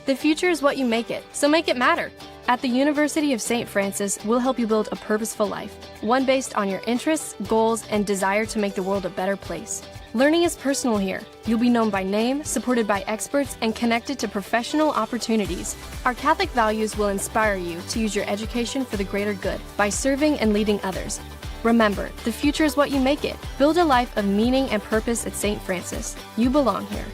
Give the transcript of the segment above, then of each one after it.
The future is what you make it, so make it matter. At the University of St. Francis, we'll help you build a purposeful life, one based on your interests, goals, and desire to make the world a better place. Learning is personal here. You'll be known by name, supported by experts, and connected to professional opportunities. Our Catholic values will inspire you to use your education for the greater good by serving and leading others. Remember, the future is what you make it. Build a life of meaning and purpose at St. Francis. You belong here.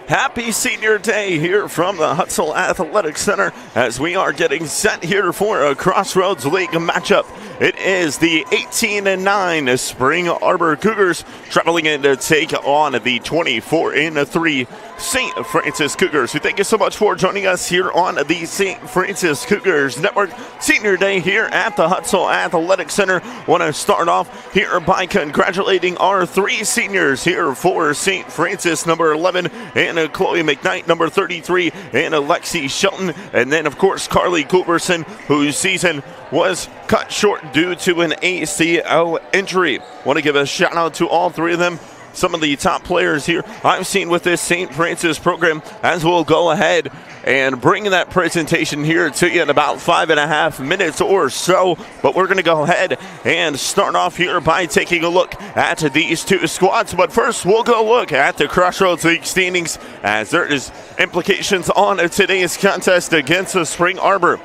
Happy Senior Day here from the Hutzel Athletic Center as we are getting set here for a Crossroads League matchup. It is the 18-9 Spring Arbor Cougars traveling in to take on the 24-3 St. Francis Cougars. We thank you so much for joining us here on the St. Francis Cougars Network. Senior Day here at the Hutzel Athletic Center. Want to start off here by congratulating our three seniors here for St. Francis, number 11, and Chloe McKnight, number 33, and Alexi Shelton. And then, of course, Carly Culberson, whose season was cut short due to an ACL injury. Want to give a shout out to all three of them. Some of the top players here I've seen with this St. Francis program, as we'll go ahead and bring that presentation here to you in about 5.5 minutes or so. But we're going to go ahead and start off here by taking a look at these two squads. But first, we'll go look at the Crossroads League standings, as there is implications on today's contest against the Spring Arbor.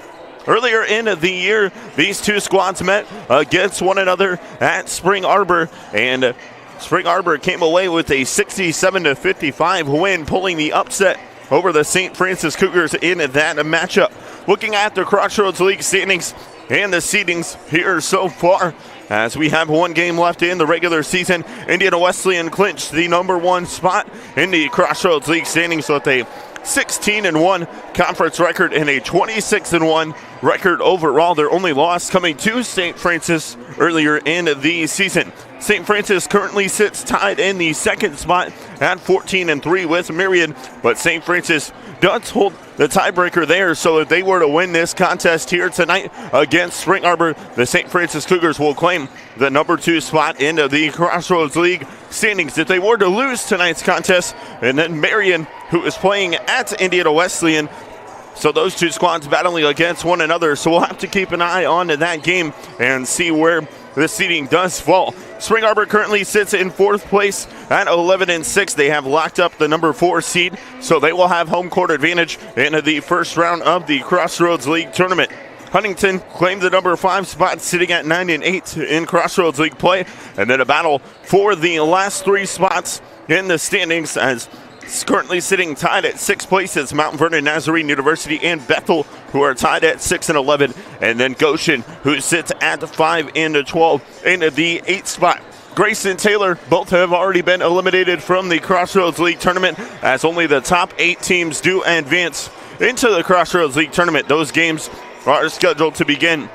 Earlier in the year, these two squads met against one another at Spring Arbor, and Spring Arbor came away with a 67-55 win, pulling the upset over the St. Francis Cougars in that matchup. Looking at the Crossroads League standings and the seedings here so far, as we have one game left in the regular season, Indiana Wesleyan clinched the number one spot in the Crossroads League standings with a 16-1 conference record and a 26-1 record overall. Their only loss coming to St. Francis earlier in the season. St. Francis currently sits tied in the second spot at 14-3 with Marion, but St. Francis does hold the tiebreaker there, so if they were to win this contest here tonight against Spring Arbor, the St. Francis Cougars will claim the number 2 spot in the Crossroads League standings. If they were to lose tonight's contest, and then Marion, who is playing at Indiana Wesleyan, so those two squads battling against one another, so we'll have to keep an eye on that game and see where the seeding does fall. Spring Arbor currently sits in 4th place at 11-6. They have locked up the number 4 seed, so they will have home court advantage in the first round of the Crossroads League tournament. Huntington claimed the number 5 spot, sitting at 9-8 in Crossroads League play, and then a battle for the last 3 spots in the standings, as it's currently sitting tied at 6 places. Mount Vernon, Nazarene University, and Bethel, who are tied at 6-11, and then Goshen, who sits at 5-12 in the 8th spot. Grace and Taylor both have already been eliminated from the Crossroads League tournament, as only the top 8 teams do advance into the Crossroads League tournament. Those games are scheduled to begin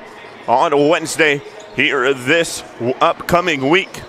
on Wednesday here this upcoming week.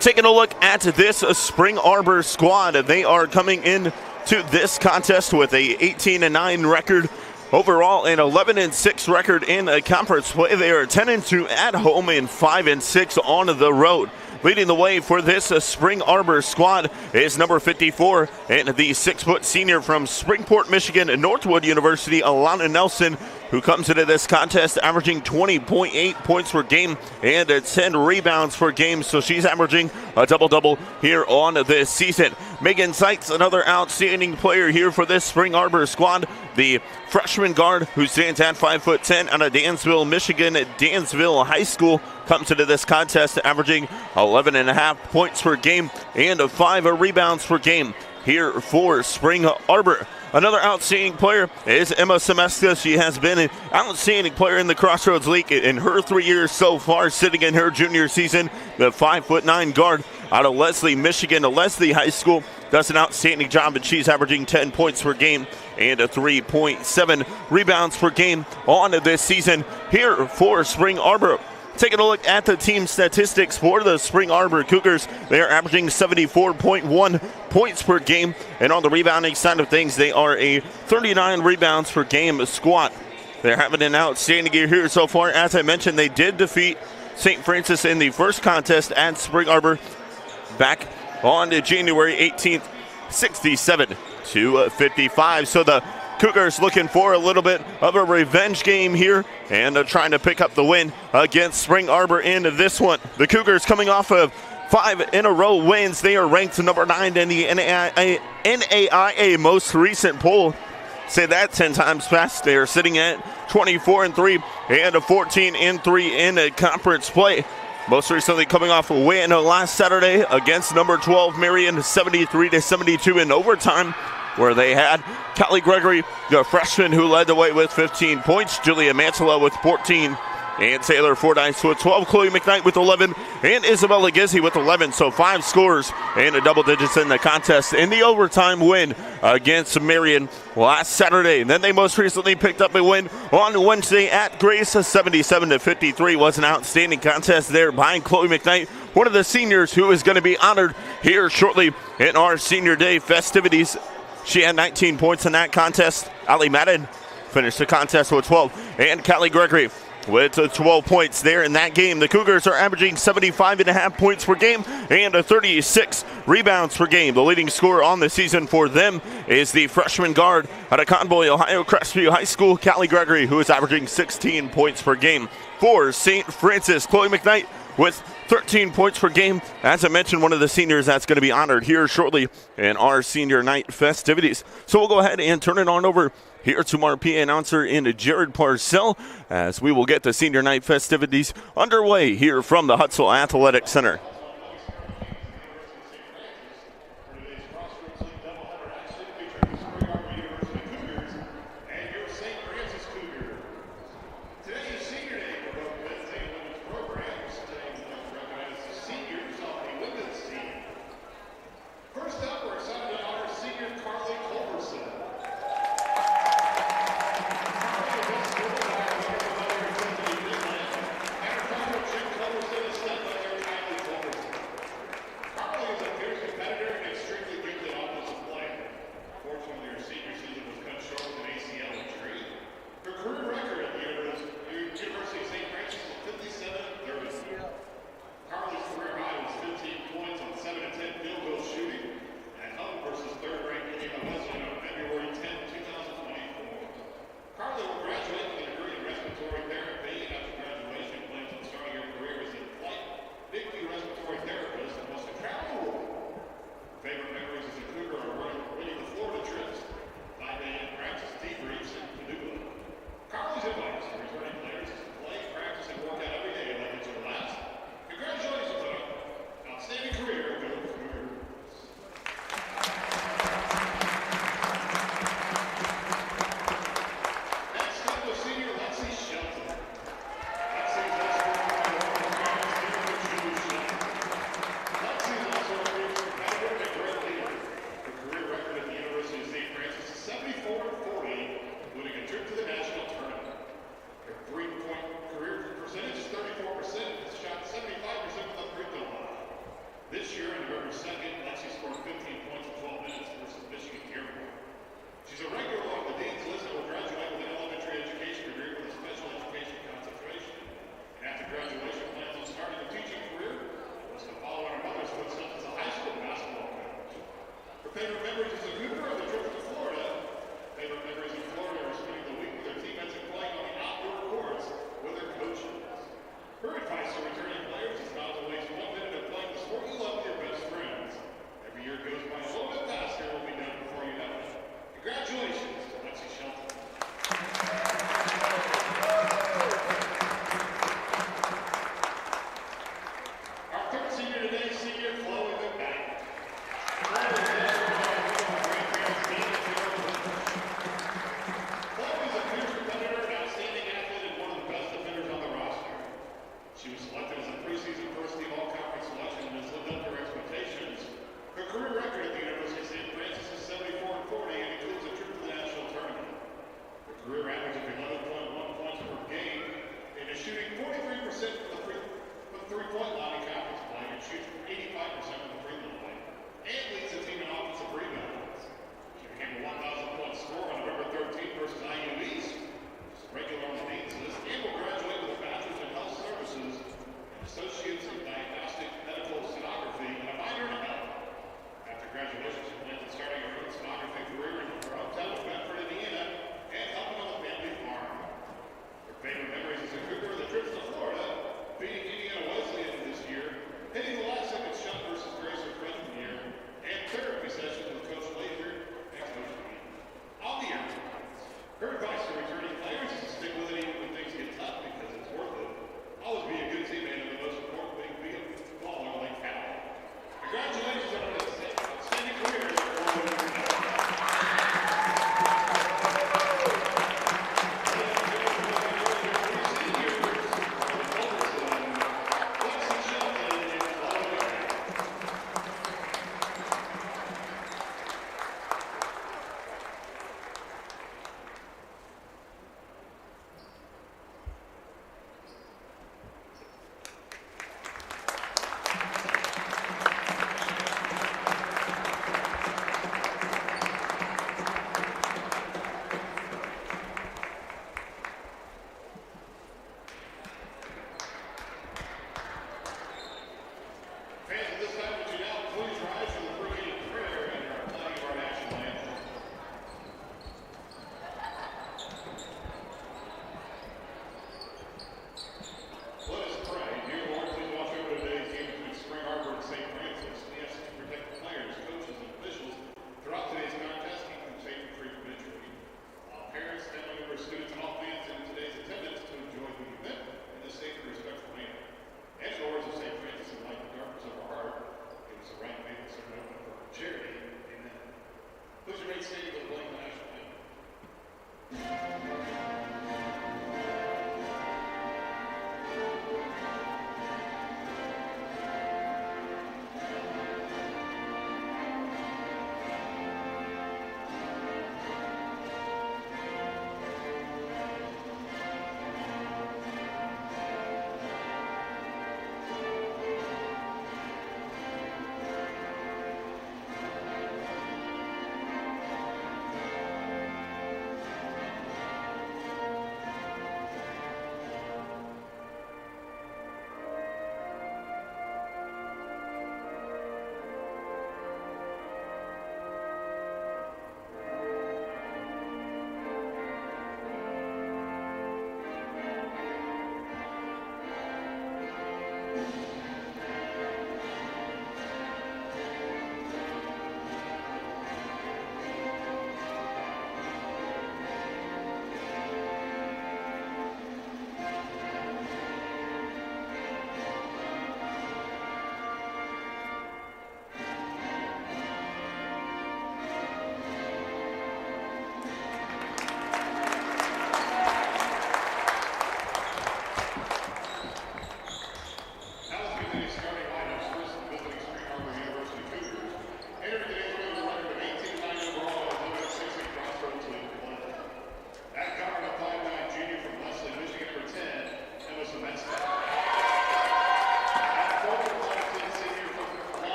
Taking a look at this Spring Arbor squad, they are coming in to this contest with a 18-9 record overall, an 11-6 record in conference play. They are 10-2 at home and 5-6 on the road. Leading the way for this Spring Arbor squad is number 54 and the 6-foot senior from Springport, Michigan, and Northwood University, Alana Nelson, who comes into this contest averaging 20.8 points per game and 10 rebounds per game. So she's averaging a double-double here on this season. Megan Seitz, another outstanding player here for this Spring Arbor squad, the freshman guard who stands at 5'10" out of Dansville, Michigan, at Dansville High School, comes into this contest averaging 11.5 points per game and 5 rebounds per game here for Spring Arbor. Another outstanding player is Emma Semeska. She has been an outstanding player in the Crossroads League in her 3 years so far, sitting in her junior season. The 5'9" guard out of Leslie, Michigan, Leslie High School, does an outstanding job, and she's averaging 10 points per game and 3.7 rebounds per game on this season here for Spring Arbor. Taking a look at the team statistics for the Spring Arbor Cougars, they are averaging 74.1 points per game, and on the rebounding side of things, they are a 39 rebounds per game squad. They're having an outstanding year here so far. As I mentioned, they did defeat St. Francis in the first contest at Spring Arbor back on January 18th. 67-55. So the Cougars looking for a little bit of a revenge game here and trying to pick up the win against Spring Arbor in this one. The Cougars coming off of 5 in a row wins. They are ranked number 9 in the NAIA most recent poll. Say that 10 times fast. They are sitting at 24-3 and a 14-3 in conference play. Most recently coming off a win last Saturday against number 12 Marion, 73-72 in overtime, where they had Callie Gregory, the freshman who led the way with 15 points, Julia Mantilla with 14, and Taylor Fordyce with 12, Chloe McKnight with 11, and Isabella Gizzi with 11. So 5 scores and a double digits in the contest in the overtime win against Marion last Saturday. And then they most recently picked up a win on Wednesday at Grace, 77-53. Was an outstanding contest there by Chloe McKnight, one of the seniors who is going to be honored here shortly in our Senior Day festivities. She had 19 points in that contest. Ali Madden finished the contest with 12, and Callie Gregory with 12 points there in that game. The Cougars are averaging 75.5 points per game and 36 rebounds per game. The leading scorer on the season for them is the freshman guard out of Convoy, Ohio, Crestview High School, Callie Gregory, who is averaging 16 points per game. For St. Francis, Chloe McKnight with 13 points per game. As I mentioned, one of the seniors that's going to be honored here shortly in our senior night festivities. So we'll go ahead and turn it on over here to our PA announcer in Jared Parcell as we will get the senior night festivities underway here from the Hutzell Athletic Center.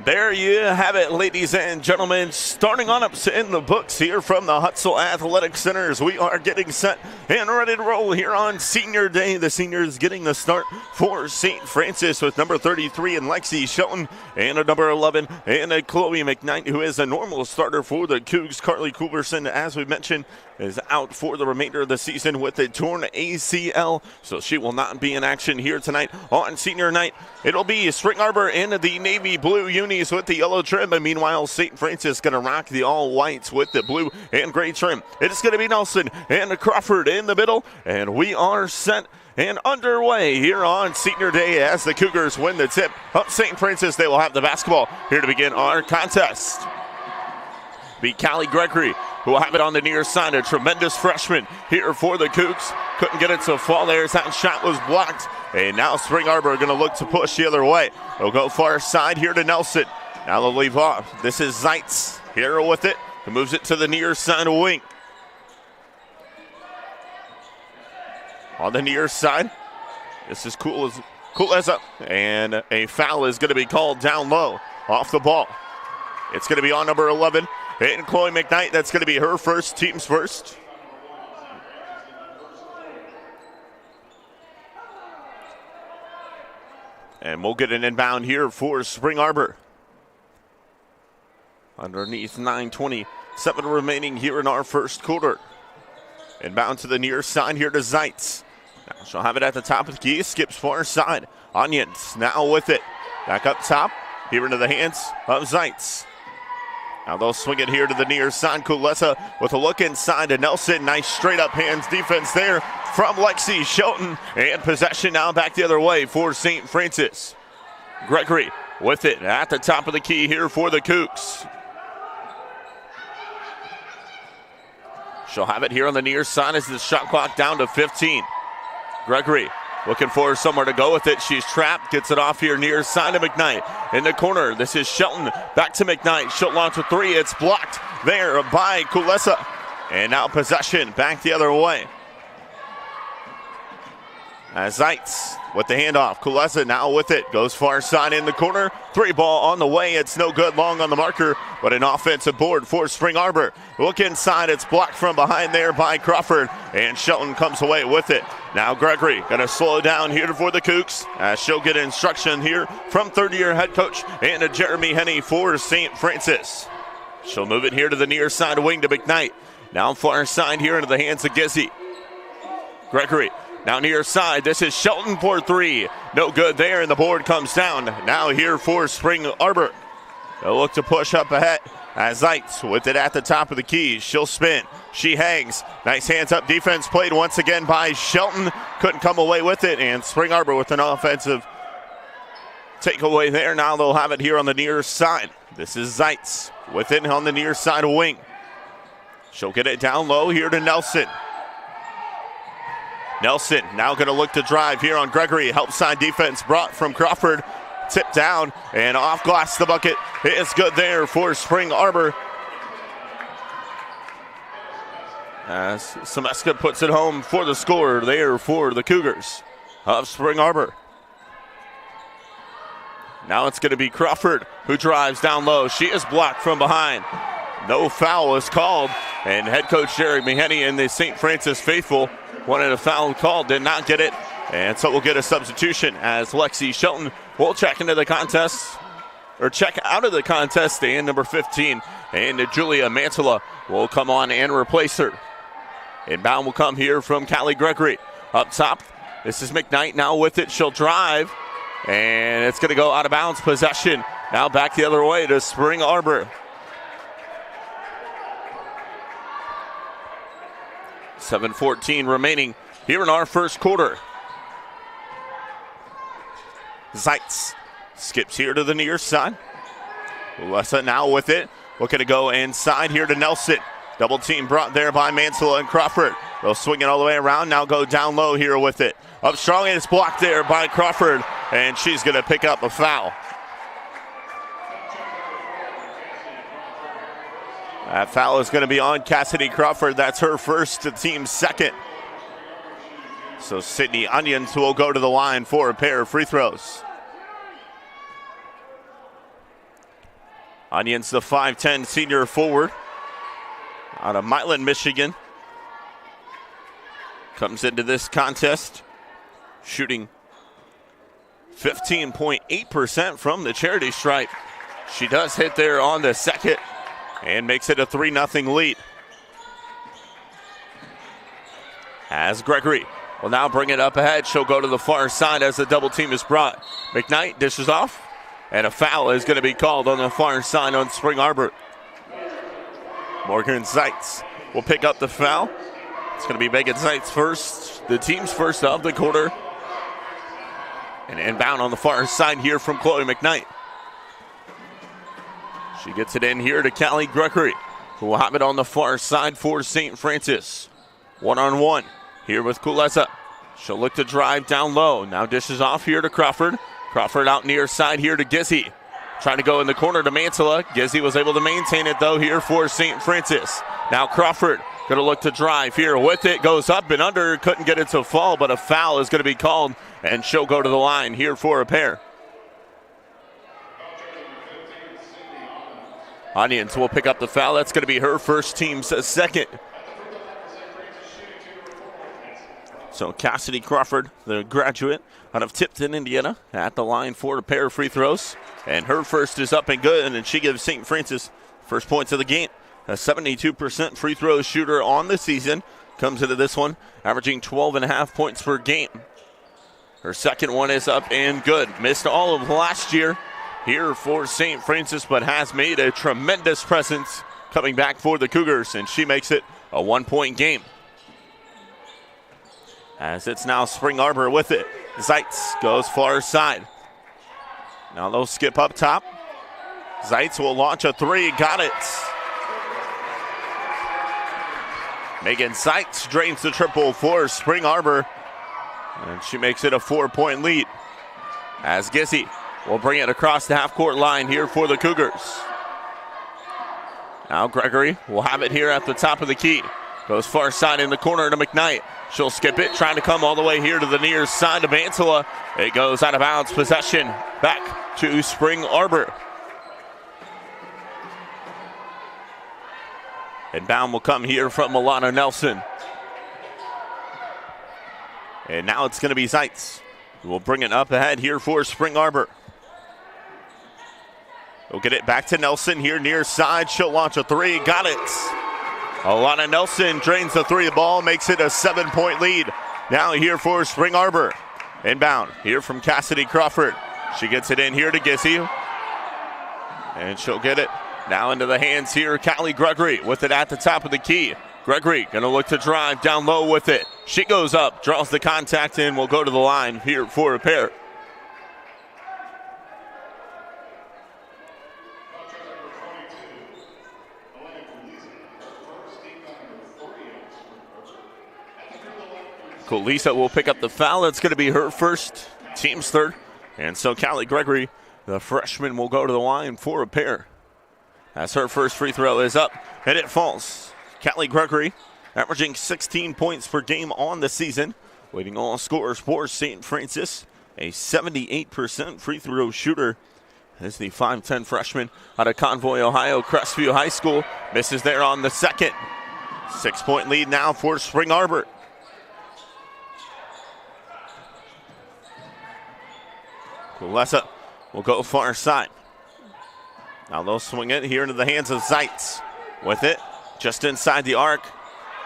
There you have it, ladies and gentlemen. Starting lineups in the books here from the Hutzel Athletic Center as we are getting set and ready to roll here on Senior Day. The seniors getting the start for St. Francis with number 33 in Lexi Shelton and a number 11 and Chloe McKnight, who is a normal starter for the Cougs. Carly Culberson, as we mentioned, is out for the remainder of the season with a torn ACL, so she will not be in action here tonight on Senior Night. It'll be Spring Arbor in the navy blue unis with the yellow trim, and meanwhile St. Francis going to rock the all whites with the blue and gray trim. It's going to be Nelson and Crawford in the middle, and we are set and underway here on Senior Day as the Cougars win the tip up St. Francis. They will have the basketball here to begin our contest. Be Callie Gregory, who will have it on the near side. A tremendous freshman here for the Cougs. Couldn't get it to fall there as that shot was blocked. And now Spring Arbor going to look to push the other way. They'll go far side here to Nelson. Now they'll leave off. This is Zeitz here with it. He moves it to the near side wing. On the near side, this is cool as up. And a foul is going to be called down low off the ball. It's going to be on number 11. And Chloe McKnight, that's going to be her first, team's first. And we'll get an inbound here for Spring Arbor. Underneath 9:27 remaining here in our first quarter. Inbound to the near side here to Zeitz. Now she'll have it at the top of the key, skips far side. Onions now with it. Back up top, here into the hands of Zeitz. Now they'll swing it here to the near side. Kulesa with a look inside to Nelson. Nice straight up hands defense there from Lexi Shelton. And possession now back the other way for St. Francis. Gregory with it at the top of the key here for the Cougs. She'll have it here on the near side as the shot clock down to 15. Gregory looking for somewhere to go with it. She's trapped. Gets it off here near side of McKnight. In the corner, this is Shelton. Back to McKnight. She'll launch a three. It's blocked there by Kulesa. And now possession back the other way. As Zeitz with the handoff. Kulesa now with it. Goes far side in the corner. Three ball on the way. It's no good. Long on the marker, but an offensive board for Spring Arbor. Look inside. It's blocked from behind there by Crawford. And Shelton comes away with it. Now Gregory going to slow down here for the Cougs as she'll get instruction here from third-year head coach and Jeremy Henney for St. Francis. She'll move it here to the near side wing to McKnight. Now far side here into the hands of Gizzy. Gregory now near side. This is Shelton for three. No good there, and the board comes down. Now here for Spring Arbor. They'll look to push up ahead as Zeitz with it at the top of the key. She'll spin. She hangs. Nice hands up defense played once again by Shelton. Couldn't come away with it, and Spring Arbor with an offensive takeaway there. Now they'll have it here on the near side. This is Zeitz with it on the near side wing. She'll get it down low here to Nelson. Nelson now going to look to drive here on Gregory. Help side defense brought from Crawford. Tipped down and off glass the bucket. It's good there for Spring Arbor. As Semeska puts it home for the score there for the Cougars of Spring Arbor. Now it's going to be Crawford who drives down low. She is blocked from behind. No foul is called, and head coach Jeremy Henney and the St. Francis faithful wanted a foul called, did not get it, and so we'll get a substitution as Lexi Shelton will check into the contest, or check out of the contest, and number 15, and Julia Mantula will come on and replace her. Inbound will come here from Callie Gregory. Up top, this is McKnight now with it. She'll drive, and it's going to go out of bounds. Possession now back the other way to Spring Arbor. 7:14 remaining here in our first quarter. Zeitz skips here to the near side. Lessa now with it. Looking to go inside here to Nelson. Double team brought there by Mansell and Crawford. They'll swing it all the way around. Now go down low here with it. Up strong, and it's blocked there by Crawford. And she's going to pick up a foul. That foul is going to be on Cassidy Crawford. That's her first, the team's second. So Sydney Onions will go to the line for a pair of free throws. Onions, the 5'10 senior forward out of Milan, Michigan, comes into this contest shooting 15.8% from the charity stripe. She does hit there on the second and makes it a 3-0 lead. As Gregory will now bring it up ahead. She'll go to the far side as the double team is brought. McKnight dishes off, and a foul is going to be called on the far side on Spring Arbor. Morgan Zeitz will pick up the foul. It's going to be Megan Zeitz first, the team's first of the quarter. And inbound on the far side here from Chloe McKnight. She gets it in here to Callie Gregory, who will have it on the far side for St. Francis. One-on-one here with Kulesa. She'll look to drive down low. Now dishes off here to Crawford. Crawford out near side here to Gizzy. Trying to go in the corner to Mantilla. Gizzy was able to maintain it though here for St. Francis. Now Crawford going to look to drive here with it. Goes up and under. Couldn't get it to fall, but a foul is going to be called, and she'll go to the line here for a pair. Onions will pick up the foul. That's going to be her first, team's second. So Cassidy Crawford, the graduate out of Tipton, Indiana, at the line for a pair of free throws. And her first is up and good, and she gives St. Francis first points of the game. A 72% free throw shooter on the season. Comes into this one averaging 12.5 points per game. Her second one is up and good. Missed all of last year here for St. Francis, but has made a tremendous presence coming back for the Cougars, and she makes it a 1-point game. As it's now Spring Arbor with it. Zeitz goes far side. Now they'll skip up top. Zeitz will launch a three. Got it. Megan Zeitz drains the triple for Spring Arbor, and she makes it a 4-point lead. As Gizzy will bring it across the half-court line here for the Cougars. Now Gregory will have it here at the top of the key. Goes far side in the corner to McKnight. She'll skip it, trying to come all the way here to the near side of Mantilla. It goes out of bounds. Possession back to Spring Arbor. Inbound will come here from Milana Nelson. And now it's going to be Zeitz, who will bring it up ahead here for Spring Arbor. We'll get it back to Nelson here near side. She'll launch a three. Got it. Alana Nelson drains the three ball, makes it a 7-point lead. Now here for Spring Arbor. Inbound here from Cassidy Crawford. She gets it in here to Gizzy. And she'll get it now into the hands here. Callie Gregory with it at the top of the key. Gregory going to look to drive down low with it. She goes up, draws the contact, and will go to the line here for a pair. Kulisa will pick up the foul. It's going to be her first, team's third. And so Callie Gregory, the freshman, will go to the line for a pair. As her first free throw is up, and it falls. Callie Gregory averaging 16 points per game on the season, leading all scorers for St. Francis. A 78% free throw shooter. As the 5'10 freshman out of Convoy, Ohio, Crestview High School, misses there on the second. 6-point lead now for Spring Arbor. Kulesa will go far side. Now they'll swing it here into the hands of Zeitz. With it, just inside the arc.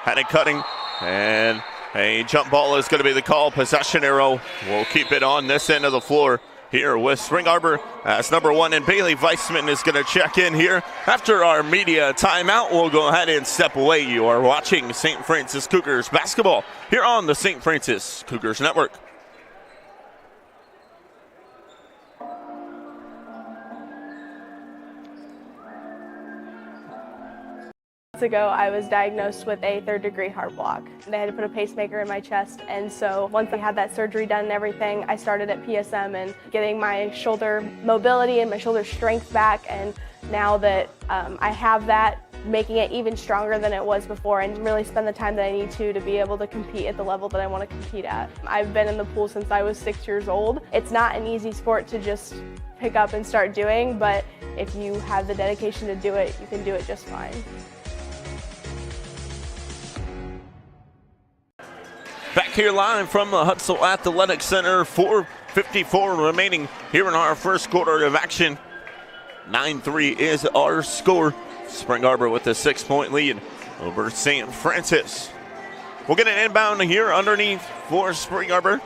Had it cutting, and a jump ball is going to be the call. Possession arrow will keep it on this end of the floor here with Spring Arbor as number one. And Bailey Weissman is going to check in here after our media timeout. We'll go ahead and step away. You are watching St. Francis Cougars basketball here on the St. Francis Cougars Network. Ago, I was diagnosed with a third-degree heart block. They had to put a pacemaker in my chest, and so once I had that surgery done and everything, I started at PSM and getting my shoulder mobility and my shoulder strength back, and now that I have that, making it even stronger than it was before and really spend the time that I need to be able to compete at the level that I want to compete at. I've been in the pool since I was 6 years old. It's not an easy sport to just pick up and start doing, but if you have the dedication to do it, you can do it just fine. Back here live from the Hutzel Athletic Center, 4:54 remaining here in our first quarter of action. 9-3 is our score. Spring Arbor with a 6-point lead over St. Francis. We'll get an inbound here underneath for Spring Arbor.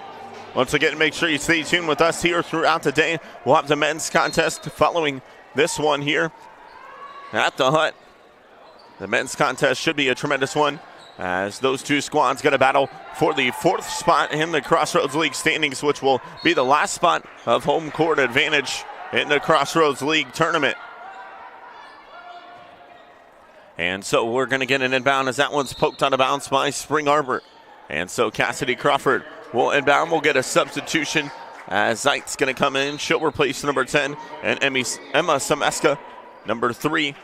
Once again, make sure you stay tuned with us here throughout the day. We'll have the men's contest following this one here at the Hut. The men's contest should be a tremendous one, as those two squads going to battle for the 4th spot in the Crossroads League standings, which will be the last spot of home court advantage in the Crossroads League tournament. And so we're going to get an inbound as that one's poked out of bounds by Spring Arbor. And so Cassidy Crawford will inbound. We'll get a substitution as Zeit's going to come in. She'll replace number 10 and Emma Semeska, number 3.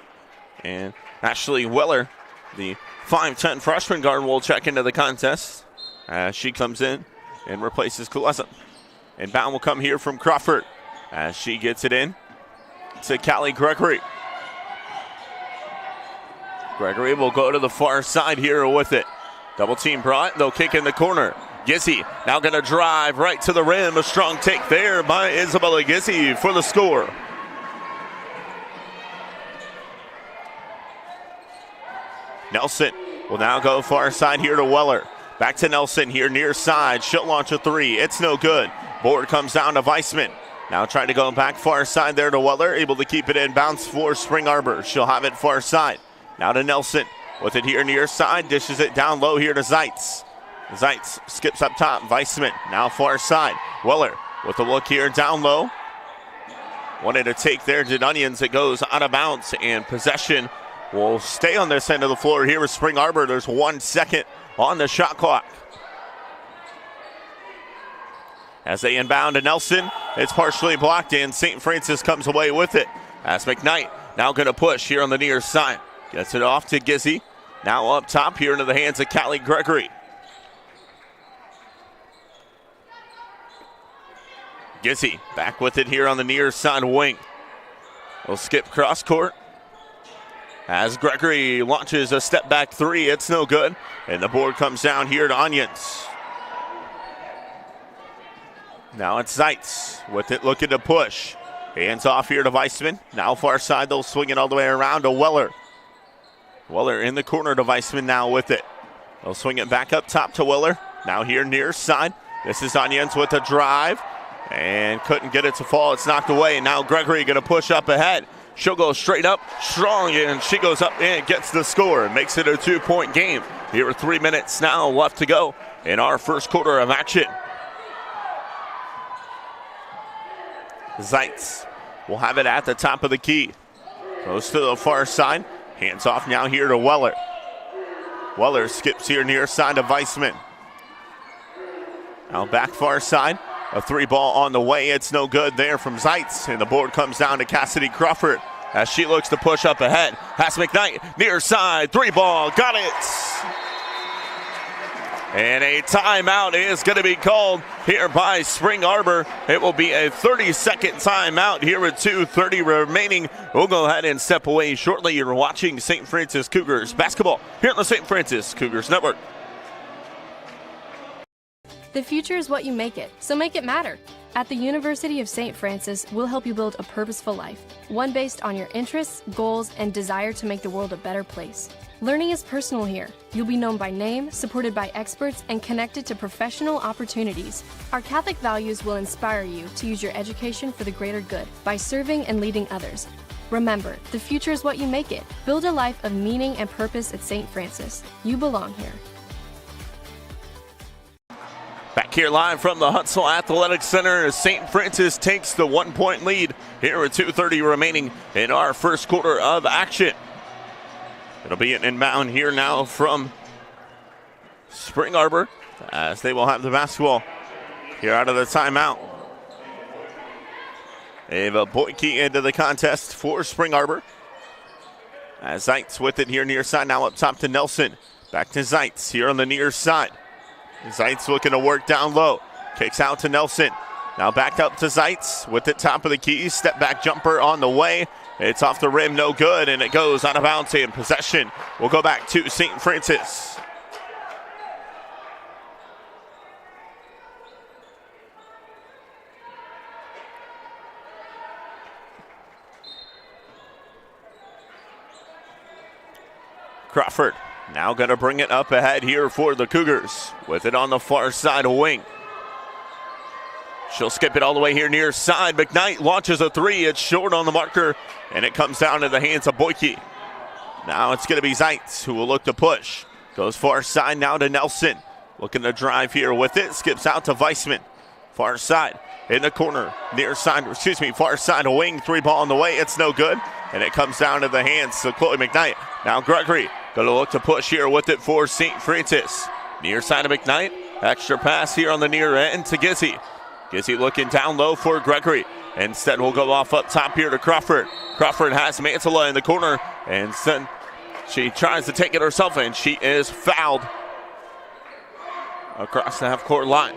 And Ashley Weller, the 5'10 freshman guard, will check into the contest as she comes in and replaces Kulesa. Inbound will come here from Crawford as she gets it in to Callie Gregory. Gregory will go to the far side here with it. Double team brought, they'll kick in the corner. Gizzy now going to drive right to the rim. A strong take there by Isabella Gizzy for the score. Nelson will now go far side here to Weller. Back to Nelson here near side. She'll launch a 3. It's no good. Board comes down to Weissman. Now trying to go back far side there to Weller. Able to keep it in. Bounce for Spring Arbor. She'll have it far side. Now to Nelson. With it here near side. Dishes it down low here to Zeitz. Zeitz skips up top. Weissman now far side. Weller with a look here down low. Wanted to take there to Onions. It goes out of bounds, and possession will stay on this end of the floor here with Spring Arbor. There's 1 second on the shot clock. As they inbound to Nelson, it's partially blocked, and St. Francis comes away with it. As McKnight now going to push here on the near side. Gets it off to Gizzy. Now up top here into the hands of Callie Gregory. Gizzy back with it here on the near side wing. We'll skip cross court. As Gregory launches a step back 3, it's no good. And the board comes down here to Onions. Now it's Zeitz with it looking to push. Hands off here to Weissman. Now far side, they'll swing it all the way around to Weller. Weller in the corner to Weissman now with it. They'll swing it back up top to Weller. Now here near side. This is Onions with a drive. And couldn't get it to fall. It's knocked away. And now Gregory going to push up ahead. She'll go straight up, strong, and she goes up and gets the score. Makes it a 2-point game. Here are 3 minutes now left to go in our first quarter of action. Zeitz will have it at the top of the key. Goes to the far side. Hands off now here to Weller. Weller skips here near side to Weissman. Now back far side. A 3-ball on the way. It's no good there from Zeitz. And the board comes down to Cassidy Crawford as she looks to push up ahead. Has McKnight near side. 3-ball. Got it. And a timeout is going to be called here by Spring Arbor. It will be a 30-second timeout here with 2:30 remaining. We'll go ahead and step away shortly. You're watching St. Francis Cougars basketball here on the St. Francis Cougars Network. The future is what you make it, so make it matter. At the University of St. Francis, we'll help you build a purposeful life, one based on your interests, goals, and desire to make the world a better place. Learning is personal here. You'll be known by name, supported by experts, and connected to professional opportunities. Our Catholic values will inspire you to use your education for the greater good by serving and leading others. Remember, the future is what you make it. Build a life of meaning and purpose at St. Francis. You belong here. Back here live from the Hutzel Athletic Center as St. Francis takes the 1-point lead here with 2:30 remaining in our first quarter of action. It'll be an inbound here now from Spring Arbor as they will have the basketball here out of the timeout. Ava Boyke into the contest for Spring Arbor. As Zeitz with it here near side, now up top to Nelson. Back to Zeitz here on the near side. Zeitz looking to work down low. Kicks out to Nelson. Now back up to Zeitz with the top of the key. Step back jumper on the way. It's off the rim, no good, and it goes out of bounds, and possession will go back to St. Francis. Crawford now going to bring it up ahead here for the Cougars with it on the far side wing. She'll skip it all the way here near side. McKnight launches a three. It's short on the marker, and it comes down to the hands of Boyke. Now it's going to be Zeitz who will look to push. Goes far side now to Nelson. Looking to drive here with it. Skips out to Weissman. Far side in the corner. Far side wing. Three ball on the way. It's no good. And it comes down to the hands of Chloe McKnight. Now Gregory going to look to push here with it for St. Francis. Near side of McKnight. Extra pass here on the near end to Gizzy. Gizzy looking down low for Gregory. Instead, we'll go off up top here to Crawford. Crawford has Mantilla in the corner. And then she tries to take it herself, and she is fouled across the half-court line.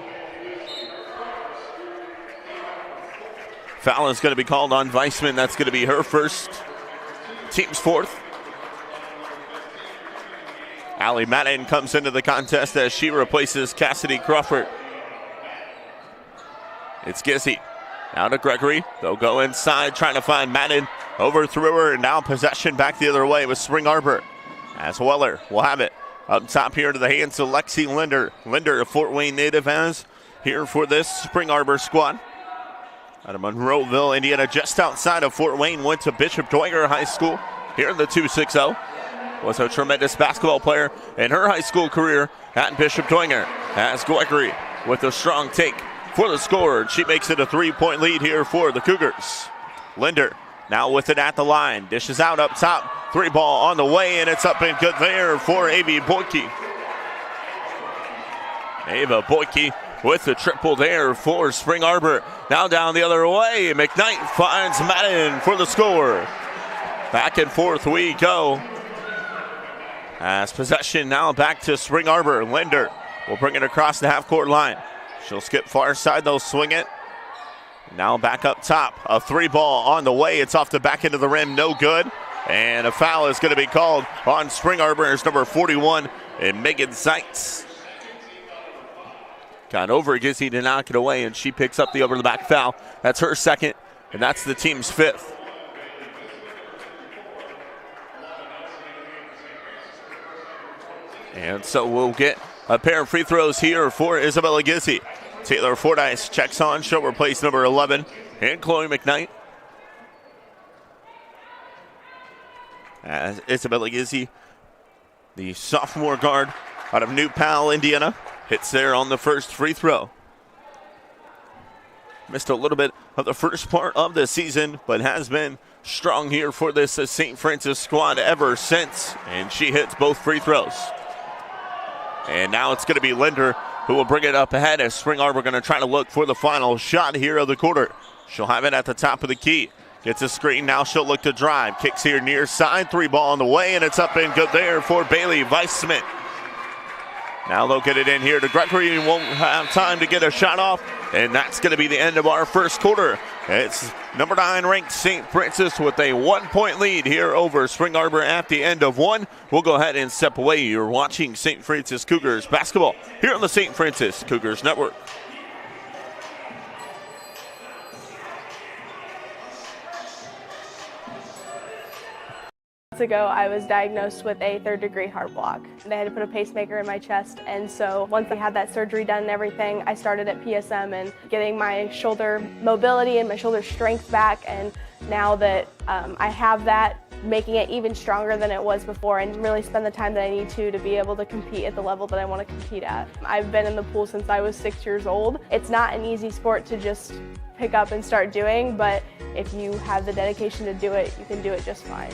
Foul is going to be called on Weissman. That's going to be her first. Team's fourth. Allie Madden comes into the contest as she replaces Cassidy Crawford. It's Gizzy. Now to Gregory. They'll go inside trying to find Madden. Overthrew her, and now possession back the other way with Spring Arbor. As Weller will have it. Up top here to the hands of Lexi Linder. Linder, a Fort Wayne native, as here for this Spring Arbor squad. Out of Monroeville, Indiana, just outside of Fort Wayne. Went to Bishop Dwenger High School here in the 260. Was a tremendous basketball player in her high school career at Bishop Dwenger. As Gregory with a strong take for the score. She makes it a 3-point lead here for the Cougars. Linder now with it at the line. Dishes out up top. Three ball on the way, and it's up and good there for Ava Boyke. Ava Boyke with the triple there for Spring Arbor. Now down the other way. McKnight finds Madden for the score. Back and forth we go. As possession now back to Spring Arbor. Linder will bring it across the half-court line. She'll skip far side, they'll swing it. Now back up top. A three ball on the way. It's off the back end of the rim, no good. And a foul is going to be called on Spring Arbor. It's number 41, and Megan Zeitz. Got over Gizzy to knock it away, and she picks up the over-the-back foul. That's her second, and that's the team's fifth. And so we'll get a pair of free throws here for Isabella Gizzy. Taylor Fordyce checks on. She'll replace number 11 and Chloe McKnight. As Isabella Gizzy, the sophomore guard out of New Pal, Indiana, hits there on the first free throw. Missed a little bit of the first part of the season, but has been strong here for this St. Francis squad ever since. And she hits both free throws. And now it's going to be Linder who will bring it up ahead as Spring Arbor going to try to look for the final shot here of the quarter. She'll have it at the top of the key. Gets a screen, now she'll look to drive. Kicks here near side, three ball on the way, and it's up and good there for Bailey Weissman. Now they'll get it in here to Gregory, and won't have time to get a shot off, and that's going to be the end of our first quarter. It's number 9 ranked St. Francis with a 1-point lead here over Spring Arbor at the end of one. We'll go ahead and step away. You're watching St. Francis Cougars basketball here on the St. Francis Cougars Network. Ago, I was diagnosed with a 3rd-degree heart block. They had to put a pacemaker in my chest, and so once I had that surgery done and everything, I started at PSM and getting my shoulder mobility and my shoulder strength back, and now that I have that, making it even stronger than it was before and really spend the time that I need to be able to compete at the level that I want to compete at. I've been in the pool since I was 6 years old. It's not an easy sport to just pick up and start doing, but if you have the dedication to do it, you can do it just fine.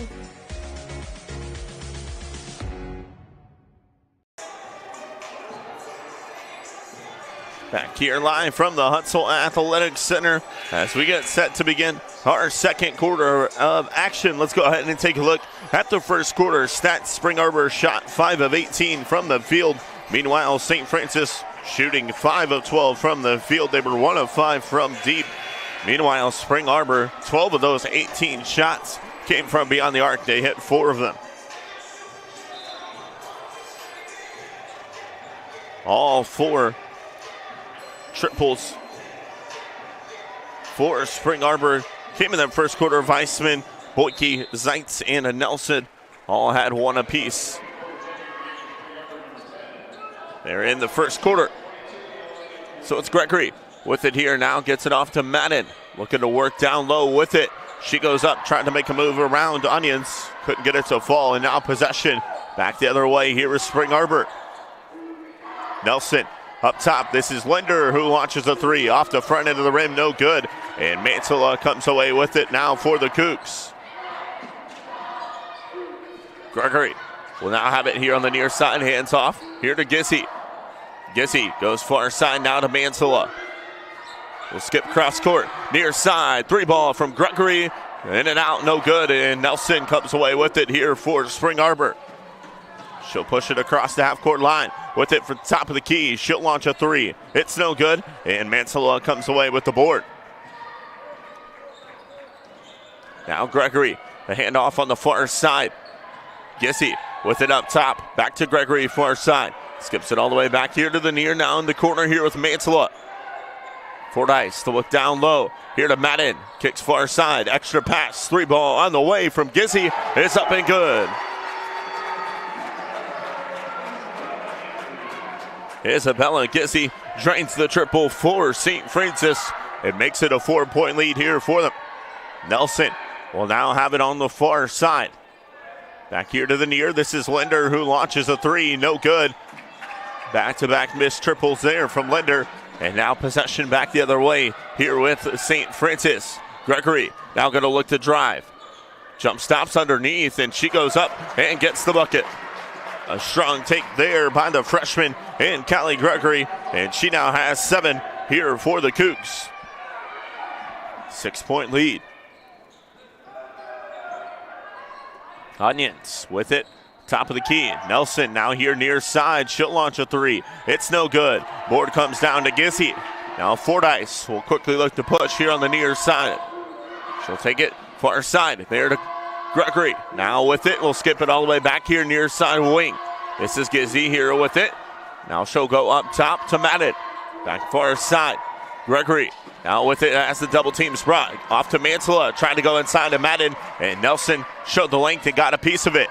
Back here live from the Hutzel Athletics Center as we get set to begin our second quarter of action. Let's go ahead and take a look at the first quarter stats. Spring Arbor shot 5 of 18 from the field. Meanwhile, St. Francis shooting 5 of 12 from the field. They were 1 of 5 from deep. Meanwhile, Spring Arbor, 12 of those 18 shots came from beyond the arc. They hit 4 of them. All 4 triples for Spring Arbor came in that first quarter. Weissman, Boyke, Zeitz, and Nelson all had 1 apiece. They're in the first quarter. So it's Gregory with it here now, gets it off to Madden. Looking to work down low with it. She goes up, trying to make a move around Onions. Couldn't get it to fall, and now possession back the other way. Here is Spring Arbor. Nelson up top. This is Linder who launches a 3 off the front end of the rim. No good. And Mantilla comes away with it now for the Cougs. Gregory will now have it here on the near side. Hands off. Here to Gissy. Gissy goes far side now to Mantilla. We'll skip cross court. Near side. 3 ball from Gregory. In and out. No good. And Nelson comes away with it here for Spring Arbor. She'll push it across the half-court line with it for the top of the key. She'll launch a 3. It's no good, and Mantilla comes away with the board. Now Gregory, the handoff on the far side. Gissy with it up top. Back to Gregory, far side. Skips it all the way back here to the near. Now in the corner here with Mantilla. Fordyce to look down low. Here to Madden. Kicks far side. Extra pass. 3 ball on the way from Gissy. It's up and good. Isabella Gissy drains the triple for St. Francis. It makes it a 4-point lead here for them. Nelson will now have it on the far side. Back here to the near. This is Linder who launches a 3. No good. Back-to-back missed triples there from Linder. And now possession back the other way here with St. Francis. Gregory now going to look to drive. Jump stops underneath, and she goes up and gets the bucket. A strong take there by the freshman and Callie Gregory, and she now has 7 here for the Cougs. 6-point lead. Onions with it, top of the key. Nelson now here near side. She'll launch a 3. It's no good. Board comes down to Gissy. Now Fordyce will quickly look to push here on the near side. She'll take it far side. There to Gregory. Now with it, we'll skip it all the way back here near side wing. This is Gissy here with it. Now she'll go up top to Madden. Back far side. Gregory now with it as the double team's brought. Off to Mantilla, trying to go inside to Madden. And Nelson showed the length and got a piece of it.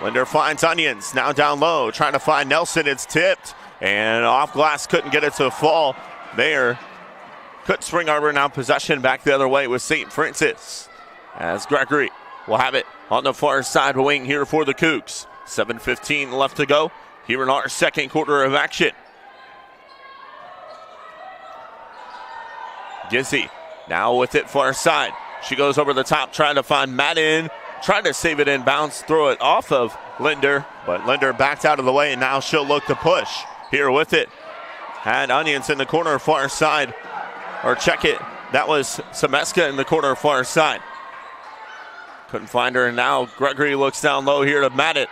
Linder finds Onions, now down low, trying to find Nelson. It's tipped. And off glass, couldn't get it to fall there. Could Spring Arbor now possession back the other way with St. Francis. As Gregory will have it on the far side wing here for the Cougs. 7:15 left to go here in our second quarter of action. Gissy now with it far side. She goes over the top trying to find Madden. Trying to save it in bounds, throw it off of Linder. But Linder backed out of the way, and now she'll look to push. Here with it. Had Onions in the corner far side. Or check it. That was Semeska in the corner far side. Couldn't find her, and now Gregory looks down low here to Madden.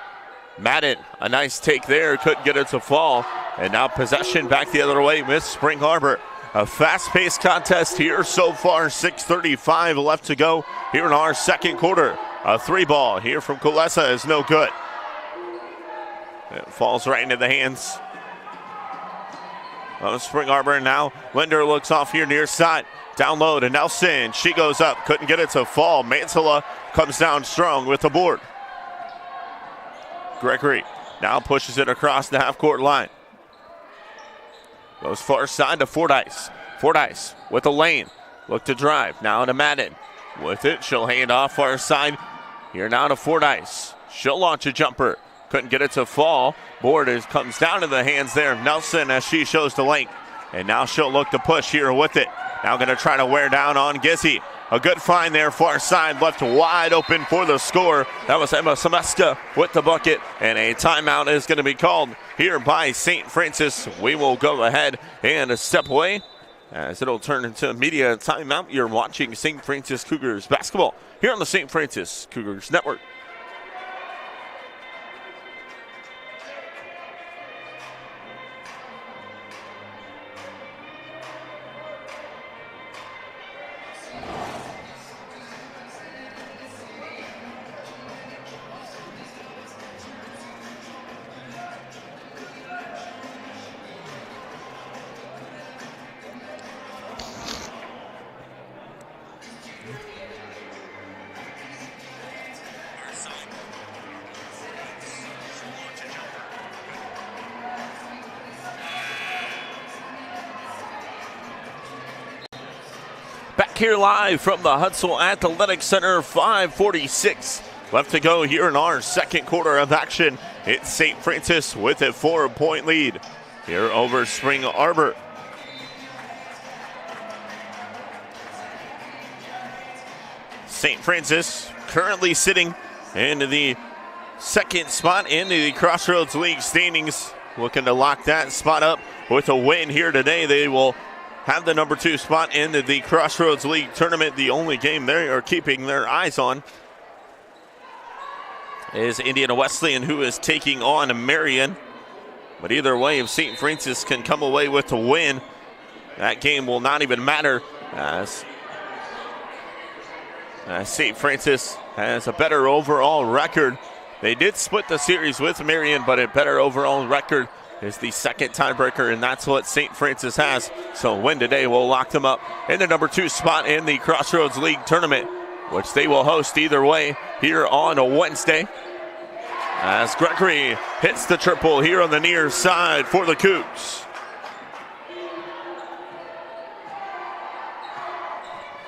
Madden, a nice take there, couldn't get it to fall. And now possession back the other way with Spring Arbor. A fast-paced contest here so far, 6:35 left to go here in our second quarter. A 3 ball here from Kulesa is no good. It falls right into the hands of Spring Arbor. Now Linder looks off here near side. Down low to Nelson. She goes up. Couldn't get it to fall. Mantilla comes down strong with the board. Gregory now pushes it across the half-court line. Goes far side to Fordyce. Fordyce with the lane. Look to drive. Now to Madden. With it, she'll hand off far side. Here now to Fordyce. She'll launch a jumper. Couldn't get it to fall. Board comes down to the hands there of Nelson as she shows the length. And now she'll look to push here with it. Now going to try to wear down on Gizzy. A good find there, far side, left wide open for the score. That was Emma Semeska with the bucket, and a timeout is going to be called here by St. Francis. We will go ahead and step away as it'll turn into a media timeout. You're watching St. Francis Cougars basketball here on the St. Francis Cougars Network. Back here live from the Hutzel Athletic Center, 5:46 left to go here in our second quarter of action. It's St. Francis with a 4-point lead here over Spring Arbor. St. Francis currently sitting in the second spot in the Crossroads League standings, looking to lock that spot up with a win here today. They will have the number 2 spot in the Crossroads League tournament. The only game they are keeping their eyes on is Indiana Wesleyan, who is taking on Marion. But either way, if St. Francis can come away with the win, that game will not even matter, as St. Francis has a better overall record. They did split the series with Marion, but a better overall record is the second tiebreaker, and that's what St. Francis has. So a win today will lock them up in the number 2 spot in the Crossroads League tournament, which they will host either way here on a Wednesday. As Gregory hits the triple here on the near side for the Cougs.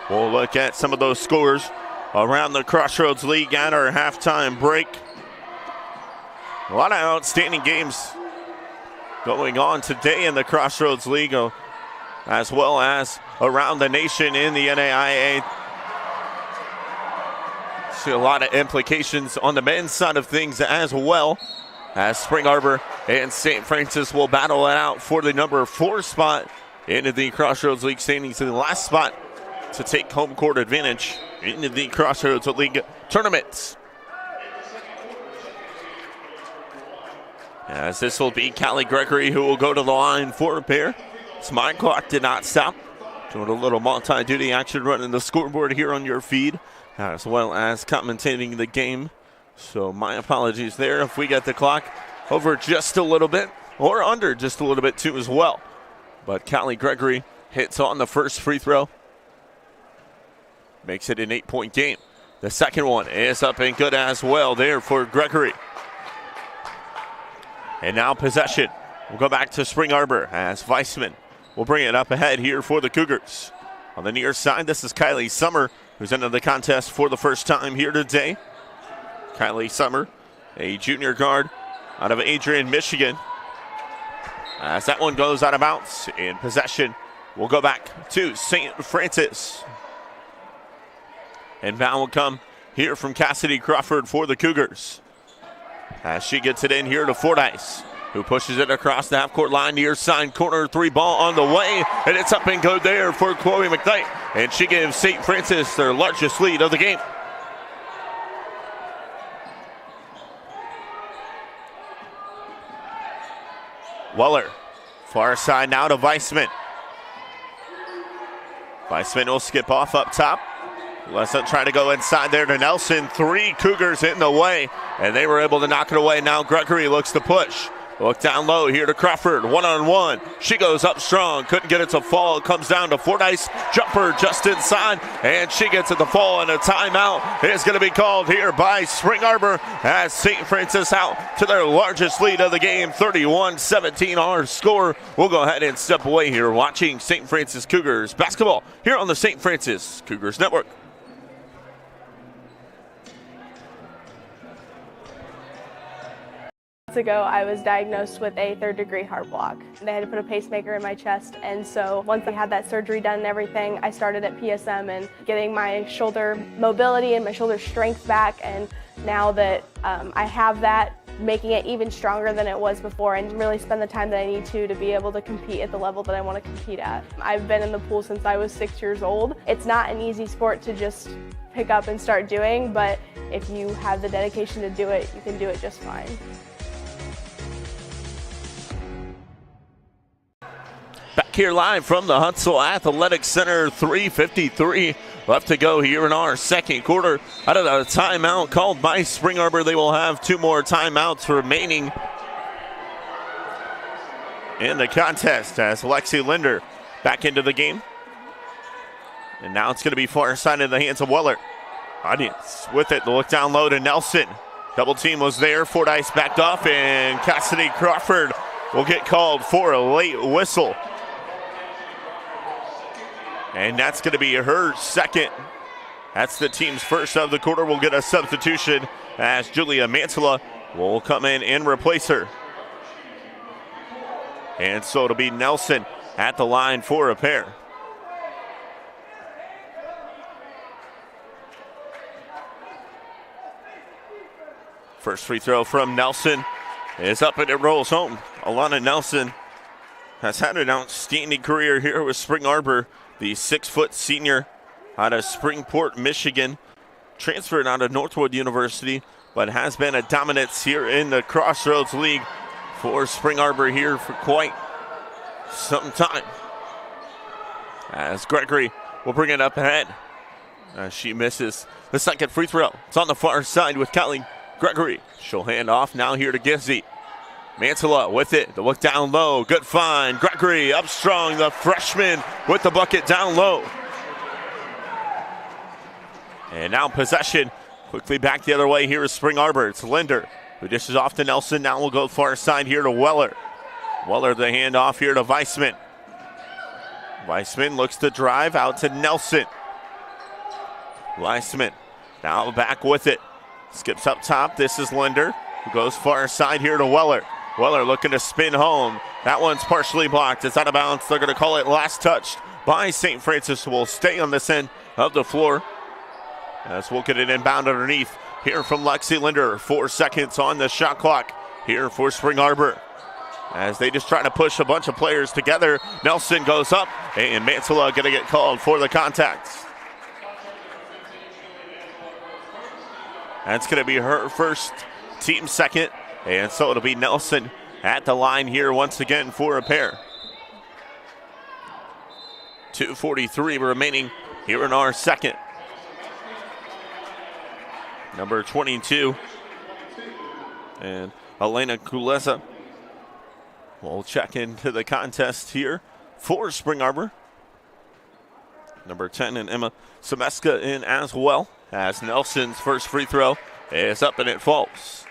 We'll look at some of those scores around the Crossroads League at our halftime break. A lot of outstanding games going on today in the Crossroads League, as well as around the nation in the NAIA. See a lot of implications on the men's side of things as well, as Spring Arbor and St. Francis will battle it out for the number 4 spot in the Crossroads League standings, in the last spot to take home court advantage in the Crossroads League tournaments. As this will be Callie Gregory who will go to the line for a pair. So my clock did not stop. Doing a little multi-duty action, running the scoreboard here on your feed, as well as commentating the game. So my apologies there if we get the clock over just a little bit, or under just a little bit too as well. But Callie Gregory hits on the first free throw. Makes it an 8-point game. The second one is up and good as well there for Gregory. And now possession. We'll go back to Spring Arbor as Weissman will bring it up ahead here for the Cougars. On the near side, this is Kylie Summer, who's entered the contest for the first time here today. Kylie Summer, a junior guard out of Adrian, Michigan. As that one goes out of bounds, in possession, we'll go back to St. Francis. And foul will come here from Cassidy Crawford for the Cougars, as she gets it in here to Fordyce, who pushes it across the half-court line, near side corner, 3 ball on the way, and it's up and good there for Chloe McKnight, and she gives St. Francis their largest lead of the game. Weller, far side now to Weissman. Weissman will skip off up top. Lesson trying to go inside there to Nelson. 3 Cougars in the way, and they were able to knock it away. Now Gregory looks to push. Look down low here to Crawford, one-on-one. She goes up strong, couldn't get it to fall. It comes down to Fordyce, jumper just inside, and she gets it to fall, and a timeout is going to be called here by Spring Arbor, as St. Francis out to their largest lead of the game, 31-17 our score. We'll go ahead and step away here, watching St. Francis Cougars basketball here on the St. Francis Cougars Network. Months ago, I was diagnosed with a third-degree heart block. They had to put a pacemaker in my chest, and so once I had that surgery done and everything, I started at PSM and getting my shoulder mobility and my shoulder strength back, and now that I have that, making it even stronger than it was before and really spend the time that I need to be able to compete at the level that I want to compete at. I've been in the pool since I was 6 years old. It's not an easy sport to just pick up and start doing, but if you have the dedication to do it, you can do it just fine. Back here live from the Huntsville Athletic Center, 3:53 left to go here in our second quarter. Out of the timeout called by Spring Arbor, they will have 2 more timeouts remaining in the contest as Lexi Linder back into the game. And now it's going to be far side in the hands of Weller. Onions with it, the look down low to Nelson. Double team was there, Fordyce backed off, and Cassidy Crawford will get called for a late whistle. And that's going to be her second. That's the team's first of the quarter. We'll get a substitution as Julia Mantilla will come in and replace her. And so it'll be Nelson at the line for a pair. First free throw from Nelson is up and it rolls home. Alana Nelson has had an outstanding career here with Spring Arbor. The 6-foot senior out of Springport, Michigan, transferred out of Northwood University, but has been a dominance here in the Crossroads League for Spring Arbor here for quite some time. As Gregory will bring it up ahead as she misses the second free throw. It's on the far side with Kelly Gregory. She'll hand off now here to Gizzy. Mantilla with it, the look down low, good find. Gregory up strong, the freshman with the bucket down low. And now possession, quickly back the other way here is Spring Arbor. It's Linder who dishes off to Nelson. Now we'll go far side here to Weller. Weller the handoff here to Weissman. Weissman looks to drive out to Nelson. Weissman now back with it. Skips up top, this is Linder who goes far side here to Weller. Weller looking to spin home. That one's partially blocked. It's out of bounds. They're going to call it last touched by St. Francis. Will stay on this end of the floor as we'll get it inbound underneath here from Lexi Linder. 4 seconds on the shot clock here for Spring Arbor as they just try to push a bunch of players together. Nelson goes up and Mantilla going to get called for the contact. That's going to be her first, team second. And so it'll be Nelson at the line here once again for a pair. 2:43 remaining here in our second. Number 22 and Elena Kulesa will check into the contest here for Spring Arbor. Number 10 and Emma Semeska in as well, as Nelson's first free throw is up and it falls.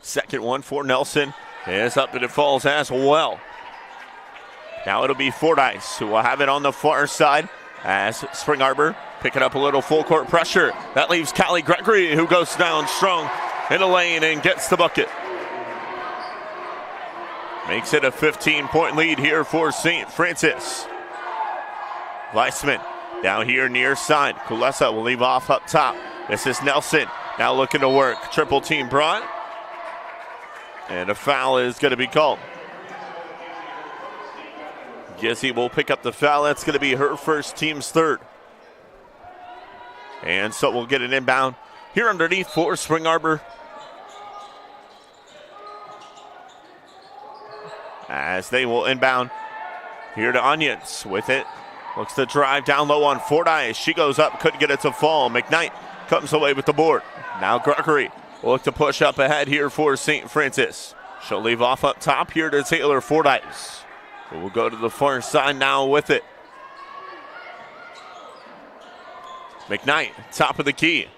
Second one for Nelson is up and it falls as well. Now it'll be Fordyce who will have it on the far side as Spring Arbor picking up a little full court pressure. That leaves Callie Gregory who goes down strong in the lane and gets the bucket. Makes it a 15-point lead here for St. Francis. Weissman down here near side. Kulesa will leave off up top. This is Nelson now looking to work. Triple team brought. And a foul is going to be called. Gizzy will pick up the foul. That's going to be her first, team's third. And so we'll get an inbound here underneath for Spring Arbor. As they will inbound here to Onions with it. Looks to drive down low on Fordyce. She goes up, couldn't get it to fall. McKnight comes away with the board. Now Gregory will look to push up ahead here for St. Francis. She'll leave off up top here to Taylor Fordyce. We'll go to the far side now with it. McKnight, top of the key.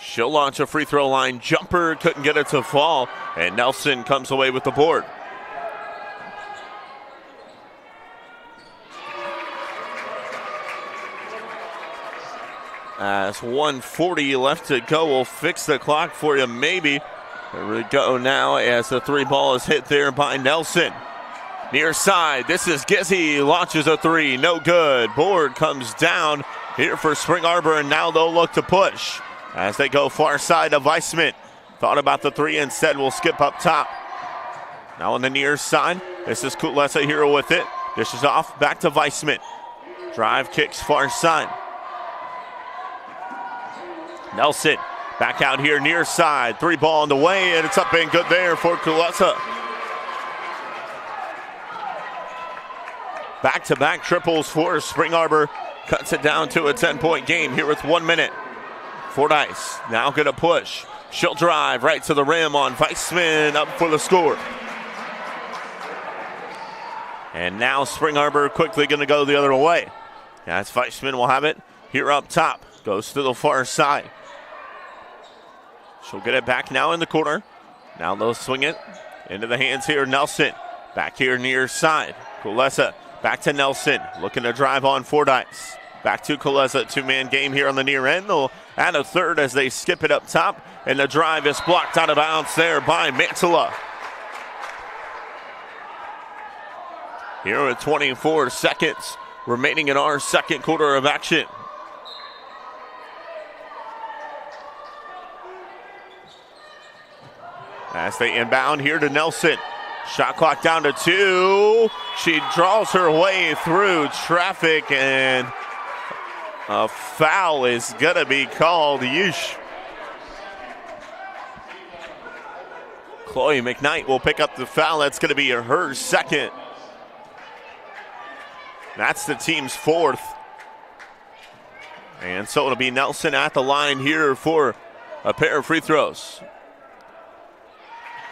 She'll launch a free throw line jumper, couldn't get it to fall, and Nelson comes away with the board. As 1:40 left to go, we'll fix the clock for you maybe. There we go now as the three ball is hit there by Nelson. Near side, this is Gizzy, launches a three, no good. Board comes down here for Spring Arbor, and now they'll look to push as they go far side of Weissman. Thought about the three, instead will skip up top. Now on the near side, this is Kulesa here with it. Dishes off, back to Weissman. Drive kicks far side. Nelson back out here near side. Three ball on the way, and it's up and good there for Kulesa. Back-to-back triples for Spring Arbor. Cuts it down to a 10-point game here with 1 minute. Fordyce now going to push. She'll drive right to the rim on Weissman, up for the score. And now Spring Arbor quickly going to go the other way. As Weissman will have it here up top. Goes to the far side. She'll get it back now in the corner. Now they'll swing it into the hands here. Nelson back here near side. Kulesa back to Nelson. Looking to drive on Fordyce. Back to Kulesa. Two-man game here on the near end. They'll add a third as they skip it up top. And the drive is blocked out of bounds there by Mantala. Here with 24 seconds remaining in our second quarter of action. As they inbound here to Nelson. Shot clock down to 2. She draws her way through traffic, and a foul is going to be called. Yeesh. Chloe McKnight will pick up the foul. That's going to be her second. That's the team's fourth. And so it'll be Nelson at the line here for a pair of free throws.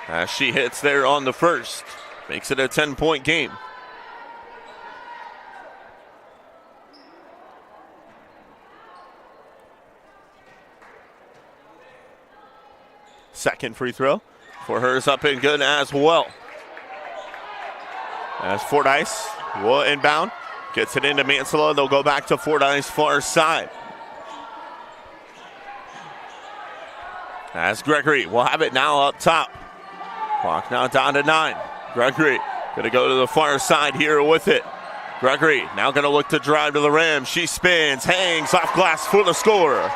As she hits there on the first, makes it a 10-point game. Second free throw for her is up and good as well. As Fordyce will inbound, gets it into Mansella. They'll go back to Fordyce far side. As Gregory will have it now up top. Clock now down to 9. Gregory going to go to the far side here with it. Gregory now going to look to drive to the rim. She spins, hangs off glass for the score.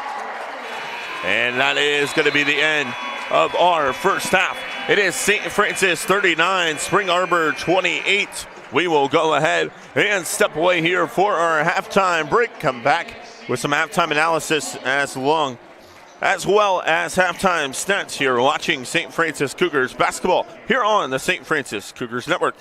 And that is going to be the end of our first half. It is St. Francis 39, Spring Arbor 28. We will go ahead and step away here for our halftime break. Come back with some halftime analysis as well as halftime stats here, watching St. Francis Cougars basketball here on the St. Francis Cougars Network.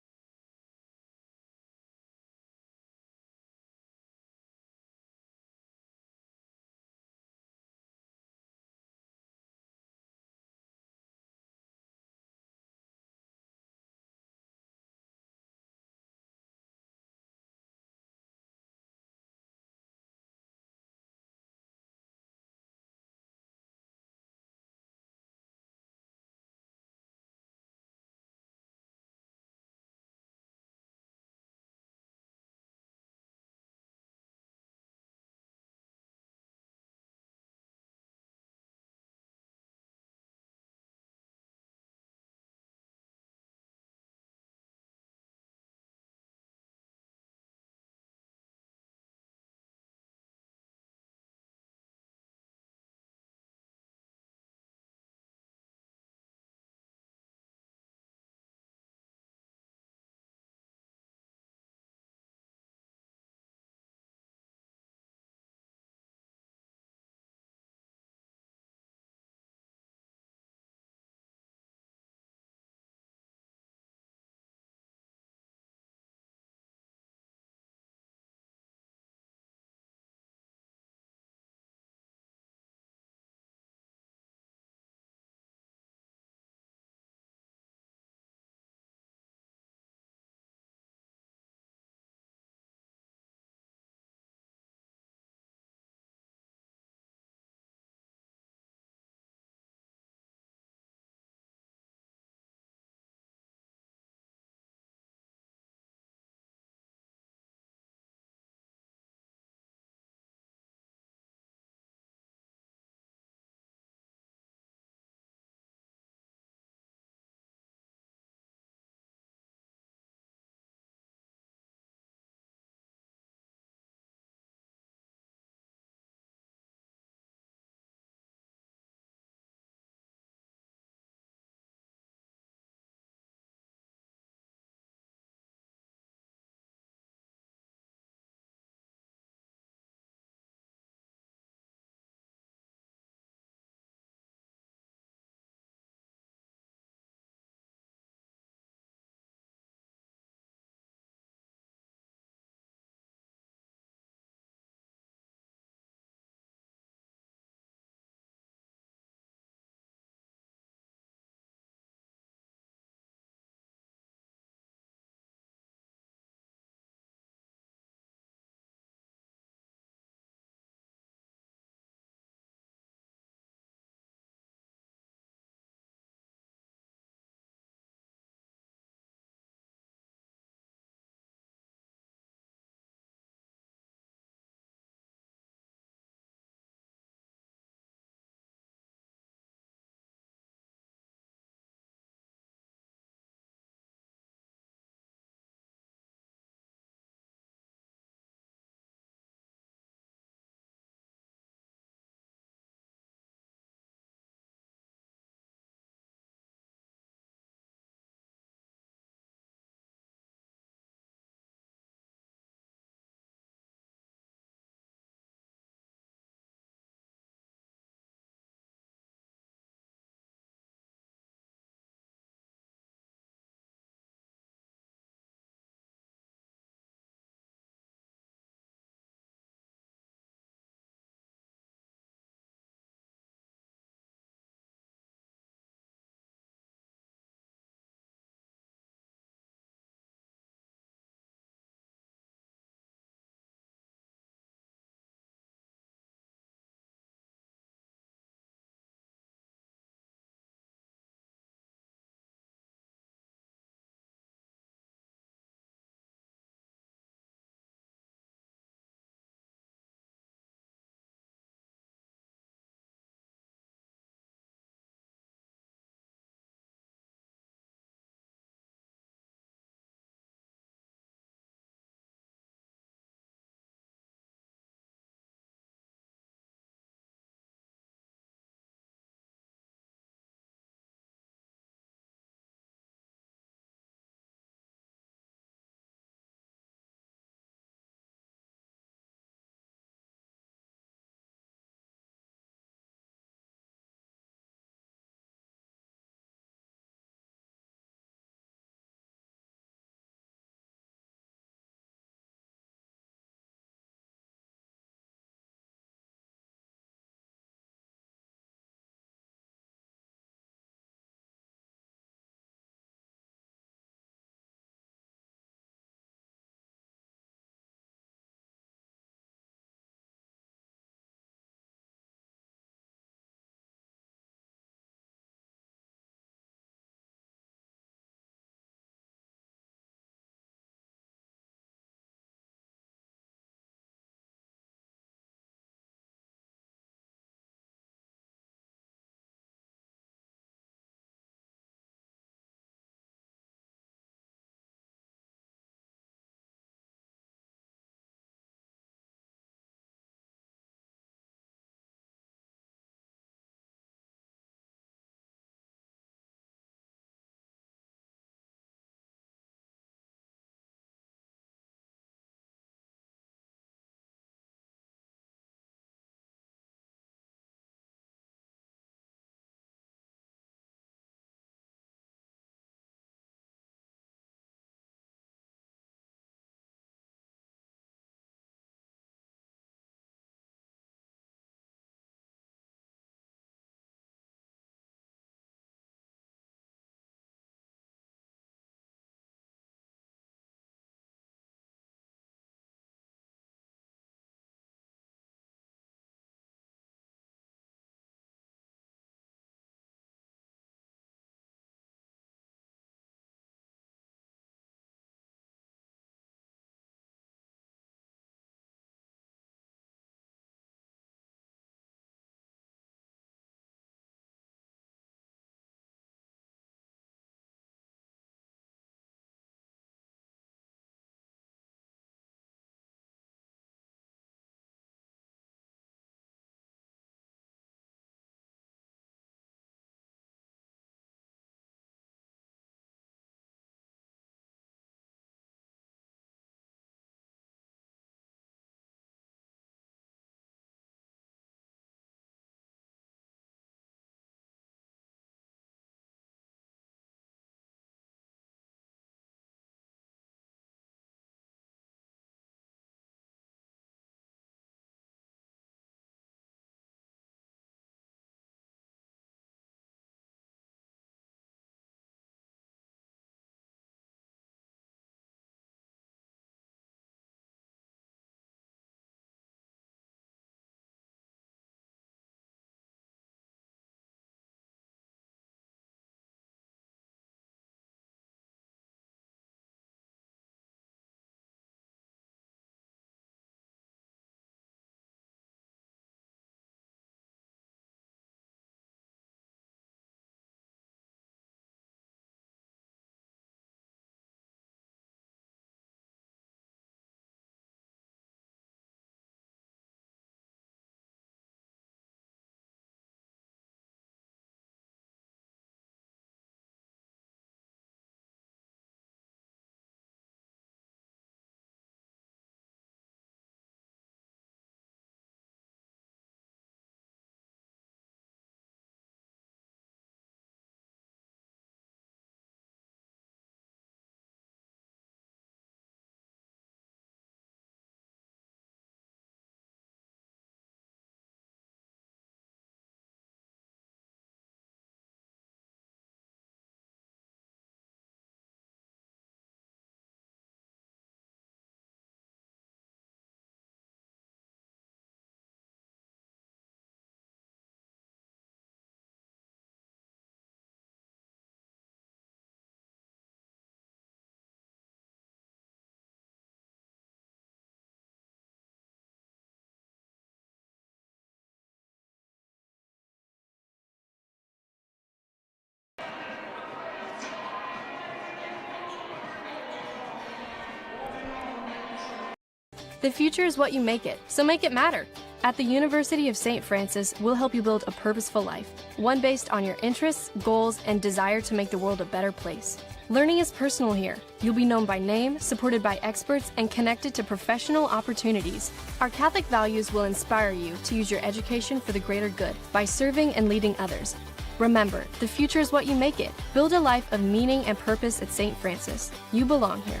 The future is what you make it, so make it matter. At the University of St. Francis, we'll help you build a purposeful life, one based on your interests, goals, and desire to make the world a better place. Learning is personal here. You'll be known by name, supported by experts, and connected to professional opportunities. Our Catholic values will inspire you to use your education for the greater good by serving and leading others. Remember, the future is what you make it. Build a life of meaning and purpose at St. Francis. You belong here.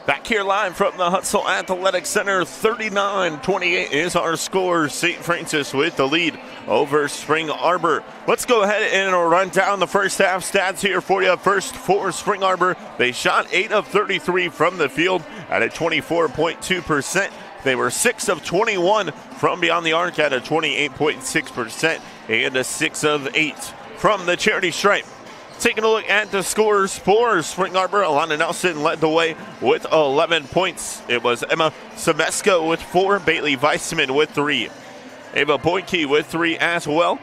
Back here live from the Hutzel Athletic Center, 39-28 is our score. St. Francis with the lead over Spring Arbor. Let's go ahead and run down the first half stats here for you. First, for Spring Arbor, they shot 8 of 33 from the field at a 24.2%. They were 6 of 21 from beyond the arc at a 28.6%, and a 6 of 8 from the charity stripe. Taking a look at the scores for Spring Arbor, Alana Nelson led the way with 11 points. It was Emma Semeska with 4, Bailey Weissman with 3, Ava Boyke with 3 as well.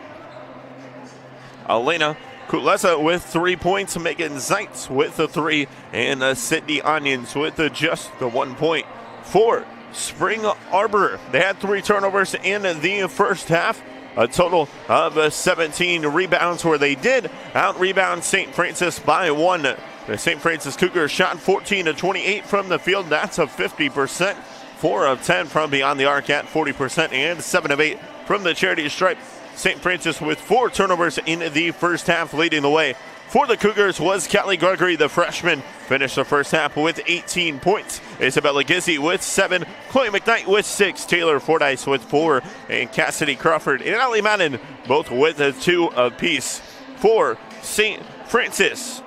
Elena Kulesa with 3 points, Megan Zeitz with a 3, and Sydney Onions with just the 1 point. For Spring Arbor, they had 3 turnovers in the first half. A total of 17 rebounds, where they did out-rebound St. Francis by 1. The St. Francis Cougars shot 14 of 28 from the field. That's a 50%. 4 of 10 from beyond the arc at 40%, and 7 of 8 from the charity stripe. St. Francis with 4 turnovers in the first half, leading the way. For the Cougars was Kelly Gregory, the freshman. Finished the first half with 18 points. Isabella Gizzi with 7, Chloe McKnight with 6, Taylor Fordyce with 4, and Cassidy Crawford and Allie Madden both with a 2 apiece. For St. Francis,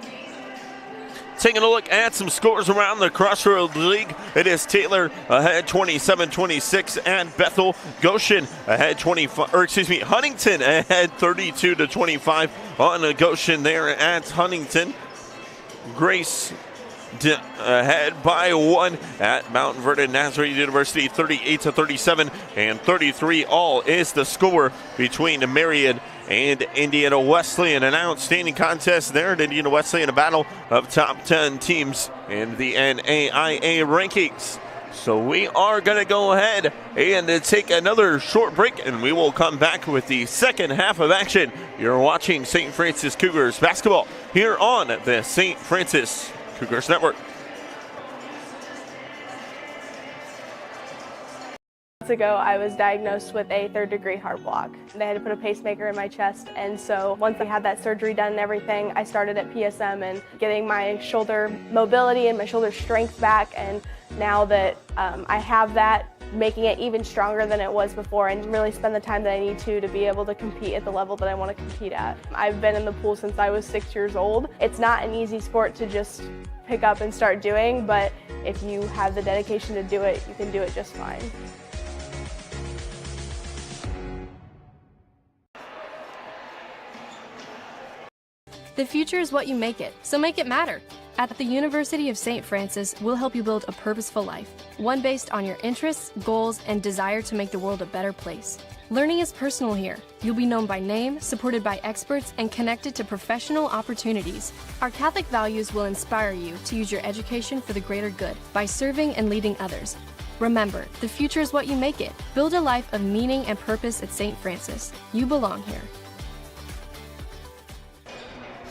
taking a look at some scores around the Crossroads League, it is Taylor ahead 27-26 and Bethel. Goshen ahead Huntington ahead 32-25 on Goshen there at Huntington. Grace ahead by 1 at Mount Vernon Nazarene University, 38-37 and 33 all is the score between Marion and Indiana Wesleyan. An outstanding contest there at Indiana Wesleyan, a battle of top 10 teams in the NAIA rankings. So we are going to go ahead and take another short break, and we will come back with the second half of action. You're watching St. Francis Cougars basketball here on the St. Francis Cougars Network. Months ago, I was diagnosed with a 3rd-degree heart block. They had to put a pacemaker in my chest, and so once I had that surgery done and everything, I started at PSM and getting my shoulder mobility and my shoulder strength back, and now that I have that, making it even stronger than it was before, and really spend the time that I need to be able to compete at the level that I want to compete at. I've been in the pool since I was 6 years old. It's not an easy sport to just pick up and start doing, but if you have the dedication to do it, you can do it just fine. The future is what you make it, so make it matter. At the University of St. Francis, we'll help you build a purposeful life, one based on your interests, goals, and desire to make the world a better place. Learning is personal here. You'll be known by name, supported by experts, and connected to professional opportunities. Our Catholic values will inspire you to use your education for the greater good by serving and leading others. Remember, the future is what you make it. Build a life of meaning and purpose at St. Francis. You belong here.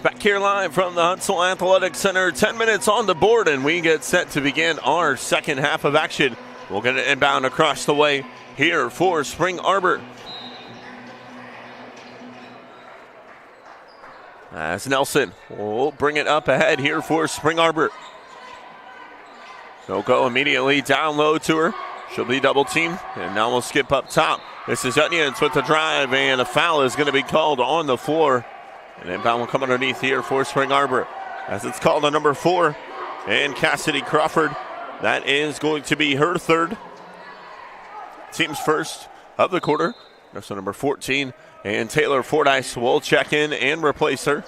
Back here live from the Hutzel Athletic Center, 10 minutes on the board, and we get set to begin our second half of action. We'll get it inbound across the way here for Spring Arbor. As Nelson will bring it up ahead here for Spring Arbor. They'll go immediately down low to her. She'll be double teamed, and now we'll skip up top. This is Onions with the drive, and a foul is going to be called on the floor. And inbound will come underneath here for Spring Arbor, as it's called on number 4. And Cassidy Crawford, that is going to be her 3rd. Team's first of the quarter. That's number 14. And Taylor Fordyce will check in and replace her.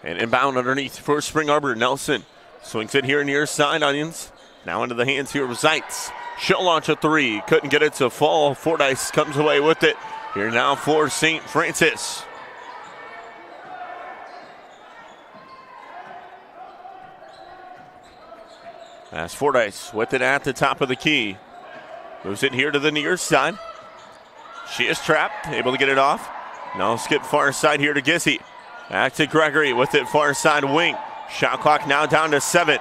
And inbound underneath for Spring Arbor. Nelson swings it here near side. Onions now into the hands here of Zeitz. She'll launch a three. Couldn't get it to fall. Fordyce comes away with it. Here now for St. Francis. As Fordyce with it at the top of the key. Moves it here to the near side. She is trapped, able to get it off. Now skip far side here to Gissy. Back to Gregory with it far side wing. Shot clock now down to 7.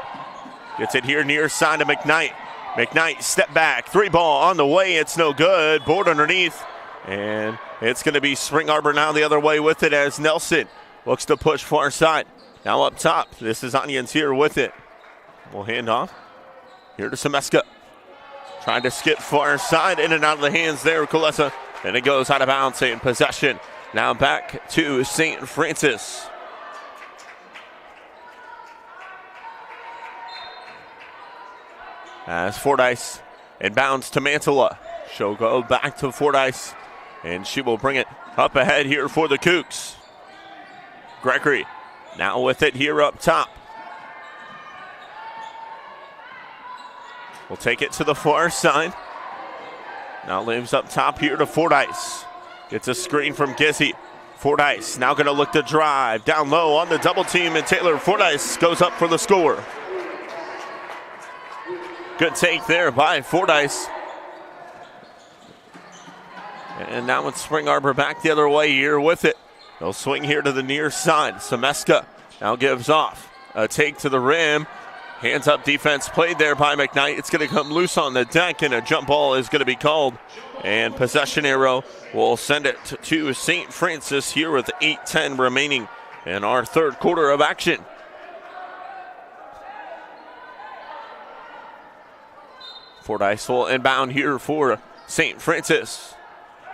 Gets it here near side to McKnight. McKnight step back. 3 ball on the way. It's no good. Board underneath. And it's going to be Spring Arbor now the other way with it as Nelson looks to push far side. Now up top. This is Onions here with it. We'll hand off. Here to Semeska. Trying to skip far side. In and out of the hands there, Kulesa. And it goes out of bounds in possession. Now back to St. Francis. As Fordyce inbounds to Mantilla. She'll go back to Fordyce. And she will bring it up ahead here for the Cougs. Gregory now with it here up top. We'll take it to the far side. Now leaves up top here to Fordyce. Gets a screen from Gissy. Fordyce now going to look to drive. Down low on the double team, and Taylor Fordyce goes up for the score. Good take there by Fordyce. And now it's Spring Arbor back the other way here with it. They'll swing here to the near side. Semeska now gives off. A take to the rim. Hands up defense played there by McKnight. It's going to come loose on the deck, and a jump ball is going to be called. And possession arrow will send it to St. Francis here with 8:10 remaining in our third quarter of action. Fordyce will inbound here for St. Francis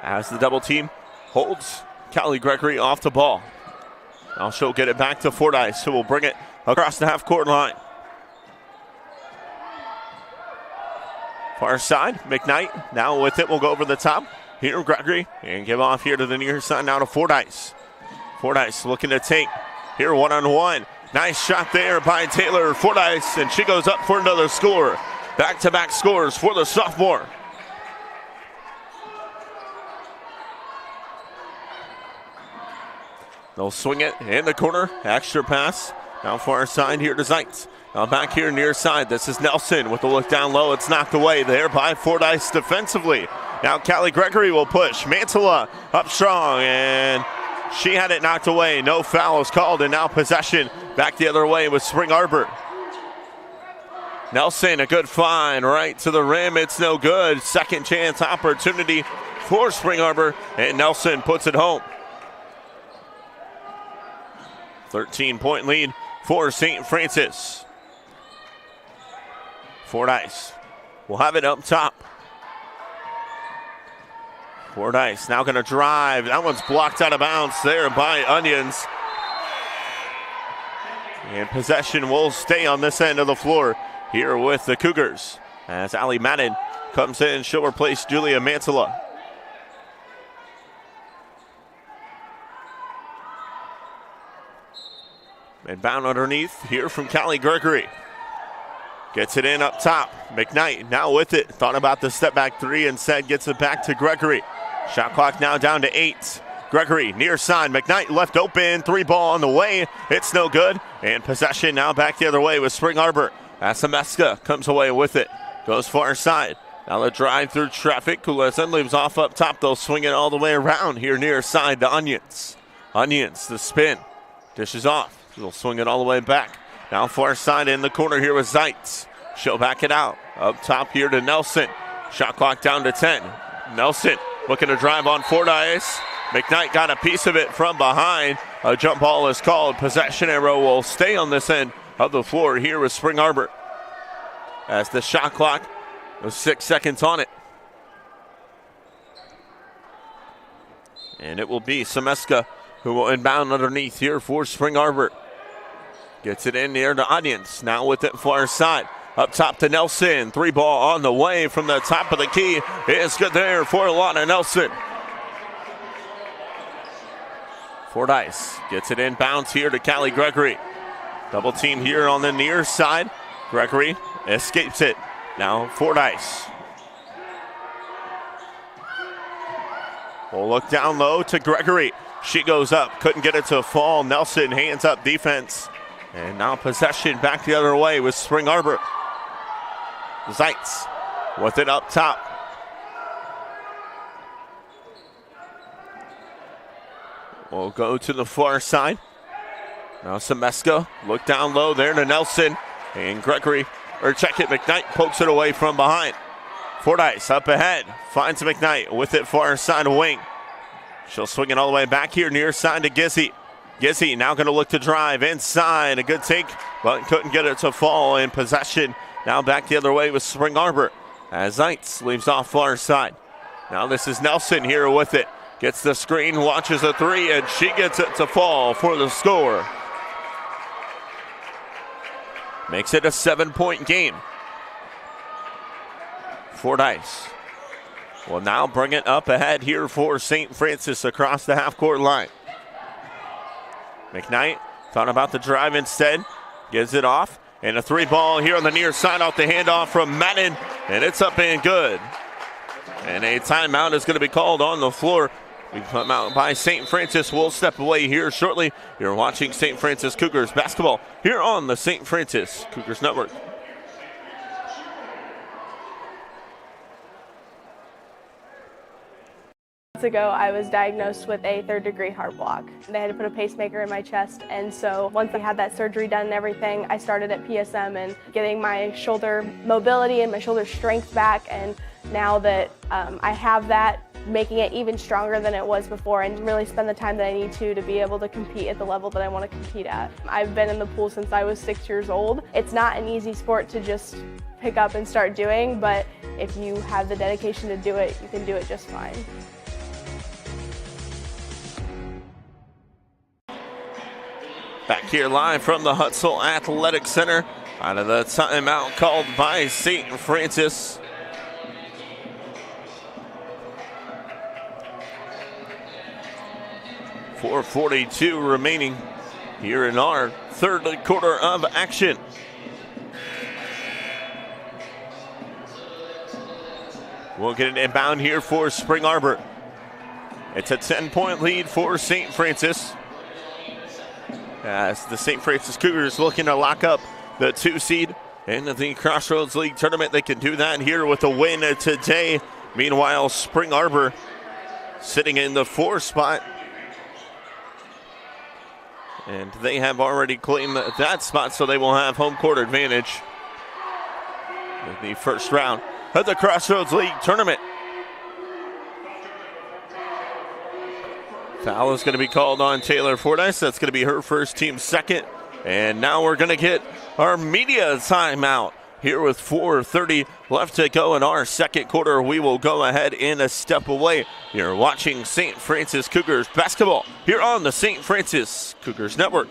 as the double team holds Callie Gregory off the ball. Now she'll get it back to Fordyce, who will bring it across the half-court line. Far side, McKnight now with it. We'll go over the top. Here, Gregory, and give off here to the near side now to Fordyce. Fordyce looking to take here one-on-one. Nice shot there by Taylor Fordyce, and she goes up for another score. Back-to-back scores for the sophomore. They'll swing it in the corner. Extra pass. Now far side here to Zeitz. Now back here near side. This is Nelson with the look down low. It's knocked away there by Fordyce defensively. Now Callie Gregory will push. Mantilla up strong, and she had it knocked away. No foul is called, and now possession back the other way with Spring Arbor. Nelson, a good find right to the rim. It's no good. Second chance opportunity for Spring Arbor, and Nelson puts it home. 13-point lead for St. Francis. Fordyce will have it up top. Fordyce now going to drive. That one's blocked out of bounds there by Onions. And possession will stay on this end of the floor here with the Cougars. As Allie Madden comes in, she'll replace Julia Mantilla. Inbound underneath here from Callie Gregory. Gets it in up top. McKnight now with it. Thought about the step back three, instead gets it back to Gregory. Shot clock now down to 8. Gregory near side. McKnight left open. 3 ball on the way. It's no good. And possession now back the other way with Spring Arbor. Asameska comes away with it. Goes far side. Now the drive through traffic. Kulesen leaves off up top. They'll swing it all the way around here near side to Onions. Onions, the spin. Dishes off. They'll swing it all the way back. Now far side in the corner here with Zeitz. She'll back it out. Up top here to Nelson. Shot clock down to 10. Nelson looking to drive on Fordyce. McKnight got a piece of it from behind. A jump ball is called. Possession arrow will stay on this end of the floor here with Spring Arbor. As the shot clock, there's 6 seconds on it. And it will be Semeska who will inbound underneath here for Spring Arbor. Gets it in there to Onions. Now with it far side. Up top to Nelson. 3 ball on the way from the top of the key. It's good there for Lana Nelson. Fordyce gets it inbounds here to Callie Gregory. Double team here on the near side. Gregory escapes it. Now Fordyce will look down low to Gregory. She goes up, couldn't get it to fall. Nelson hands up defense. And now possession back the other way with Spring Arbor. Zeitz with it up top. We'll go to the far side. Now Semeska, look down low there to Nelson. And Gregory, or check it, McKnight pokes it away from behind. Fordyce up ahead, finds McKnight with it far side wing. She'll swing it all the way back here near side to Gizzy. Gizzy now going to look to drive inside. A good take, but couldn't get it to fall in possession. Now back the other way with Spring Arbor as Zeitz leaves off far side. Now this is Nelson here with it. Gets the screen, launches a three, and she gets it to fall for the score. Makes it a 7-point game. Fordyce will now bring it up ahead here for St. Francis across the half-court line. McKnight thought about the drive instead. Gives it off. And a three ball here on the near side off the handoff from Madden. And it's up and good. And a timeout is going to be called on the floor. We come out by St. Francis. We'll step away here shortly. You're watching St. Francis Cougars basketball here on the St. Francis Cougars Network. Months ago, I was diagnosed with a third-degree heart block. They had to put a pacemaker in my chest, and so once I had that surgery done and everything, I started at PSM and getting my shoulder mobility and my shoulder strength back, and now that I have that, making it even stronger than it was before and really spend the time that I need to be able to compete at the level that I want to compete at. I've been in the pool since I was 6 years old. It's not an easy sport to just pick up and start doing, but if you have the dedication to do it, you can do it just fine. Back here live from the Hutzel Athletic Center. Out of the timeout called by St. Francis. .442 remaining here in our third quarter of action. We'll get an inbound here for Spring Arbor. It's a 10-point lead for St. Francis, as the St. Francis Cougars looking to lock up the 2 seed in the Crossroads League tournament. They can do that here with a win today. Meanwhile, Spring Arbor sitting in the 4 spot, and they have already claimed that spot, so they will have home court advantage in the first round of the Crossroads League tournament. Foul is going to be called on Taylor Fordyce. That's going to be her first, team second. And now we're going to get our media timeout here with 4:30 left to go in our second quarter. We will go ahead and a step away. You're watching St. Francis Cougars basketball here on the St. Francis Cougars Network.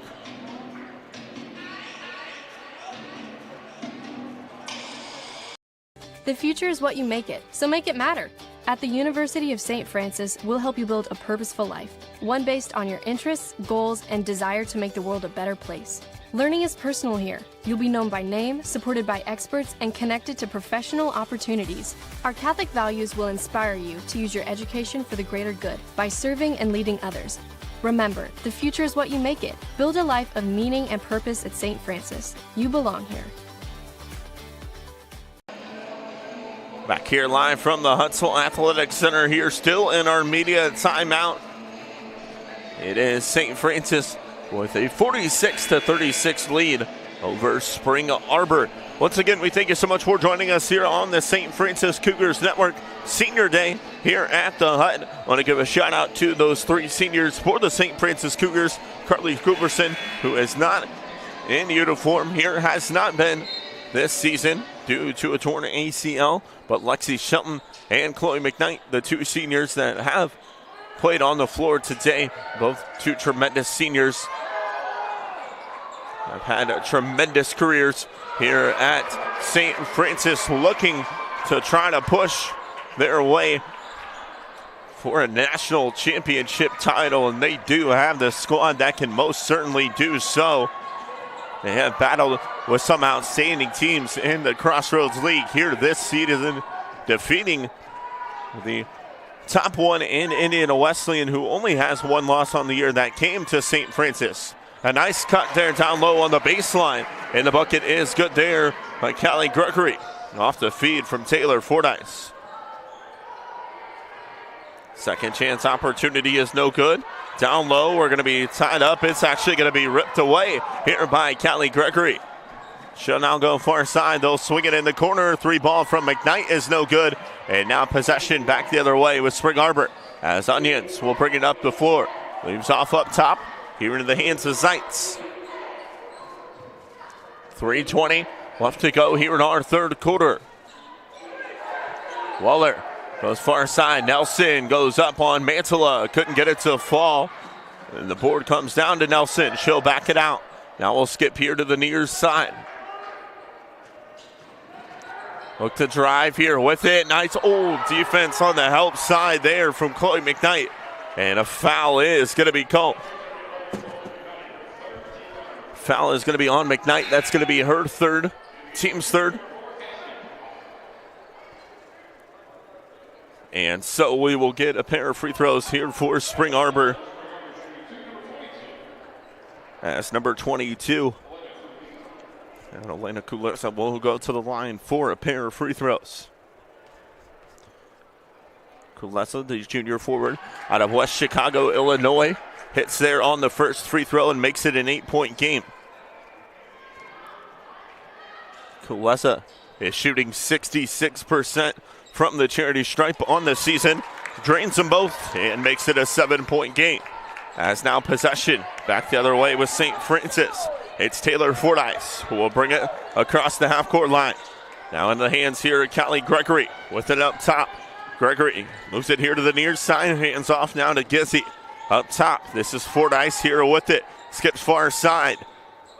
The future is what you make it, so make it matter. At the University of St. Francis, we'll help you build a purposeful life, one based on your interests, goals, and desire to make the world a better place. Learning is personal here. You'll be known by name, supported by experts, and connected to professional opportunities. Our Catholic values will inspire you to use your education for the greater good by serving and leading others. Remember, the future is what you make it. Build a life of meaning and purpose at St. Francis. You belong here. Back here live from the Hutzel Athletic Center here, still in our media timeout. It is St. Francis with a 46-36 lead over Spring Arbor. Once again, we thank you so much for joining us here on the St. Francis Cougars Network Senior Day here at the Hut. I want to give a shout out to those 3 seniors for the St. Francis Cougars. Carly Cooperson, who is not in uniform here, has not been this season due to a torn ACL, but Lexi Shelton and Chloe McKnight, the 2 seniors that have played on the floor today, both 2 tremendous seniors, have had tremendous careers here at St. Francis, looking to try to push their way for a national championship title, and they do have the squad that can most certainly do so. They have battled with some outstanding teams in the Crossroads League here this season, defeating the top one in Indiana Wesleyan, who only has one loss on the year. That came to St. Francis. A nice cut there down low on the baseline. And the bucket is good there by Callie Gregory. Off the feed from Taylor Fordyce. Second chance opportunity is no good. Down low, we're going to be tied up. It's actually going to be ripped away here by Callie Gregory. She'll now go far side. They'll swing it in the corner. 3-ball from McKnight is no good. And now possession back the other way with Spring Arbor as Onions will bring it up the floor. Leaves off up top. Here into the hands of Zeitz. 3:20 left to go here in our third quarter. Waller goes far side. Nelson goes up on Mantilla. Couldn't get it to fall. And the board comes down to Nelson. She'll back it out. Now we'll skip here to the near side. Look to drive here with it. Nice old defense on the help side there from Chloe McKnight. And a foul is going to be called. Foul is going to be on McKnight. That's going to be her third, team's third. And so we will get a pair of free throws here for Spring Arbor. As number 22. And Elena Kulesa will go to the line for a pair of free throws. Kulesa, the junior forward out of West Chicago, Illinois, hits there on the first free throw and makes it an 8-point game. Kulesa is shooting 66% from the charity stripe on the season. Drains them both and makes it a 7-point game. As now possession back the other way with St. Francis. It's Taylor Fordyce who will bring it across the half-court line. Now in the hands here of Callie Gregory with it up top. Gregory moves it here to the near side. Hands off now to Gizzy. Up top, this is Fordyce here with it. Skips far side.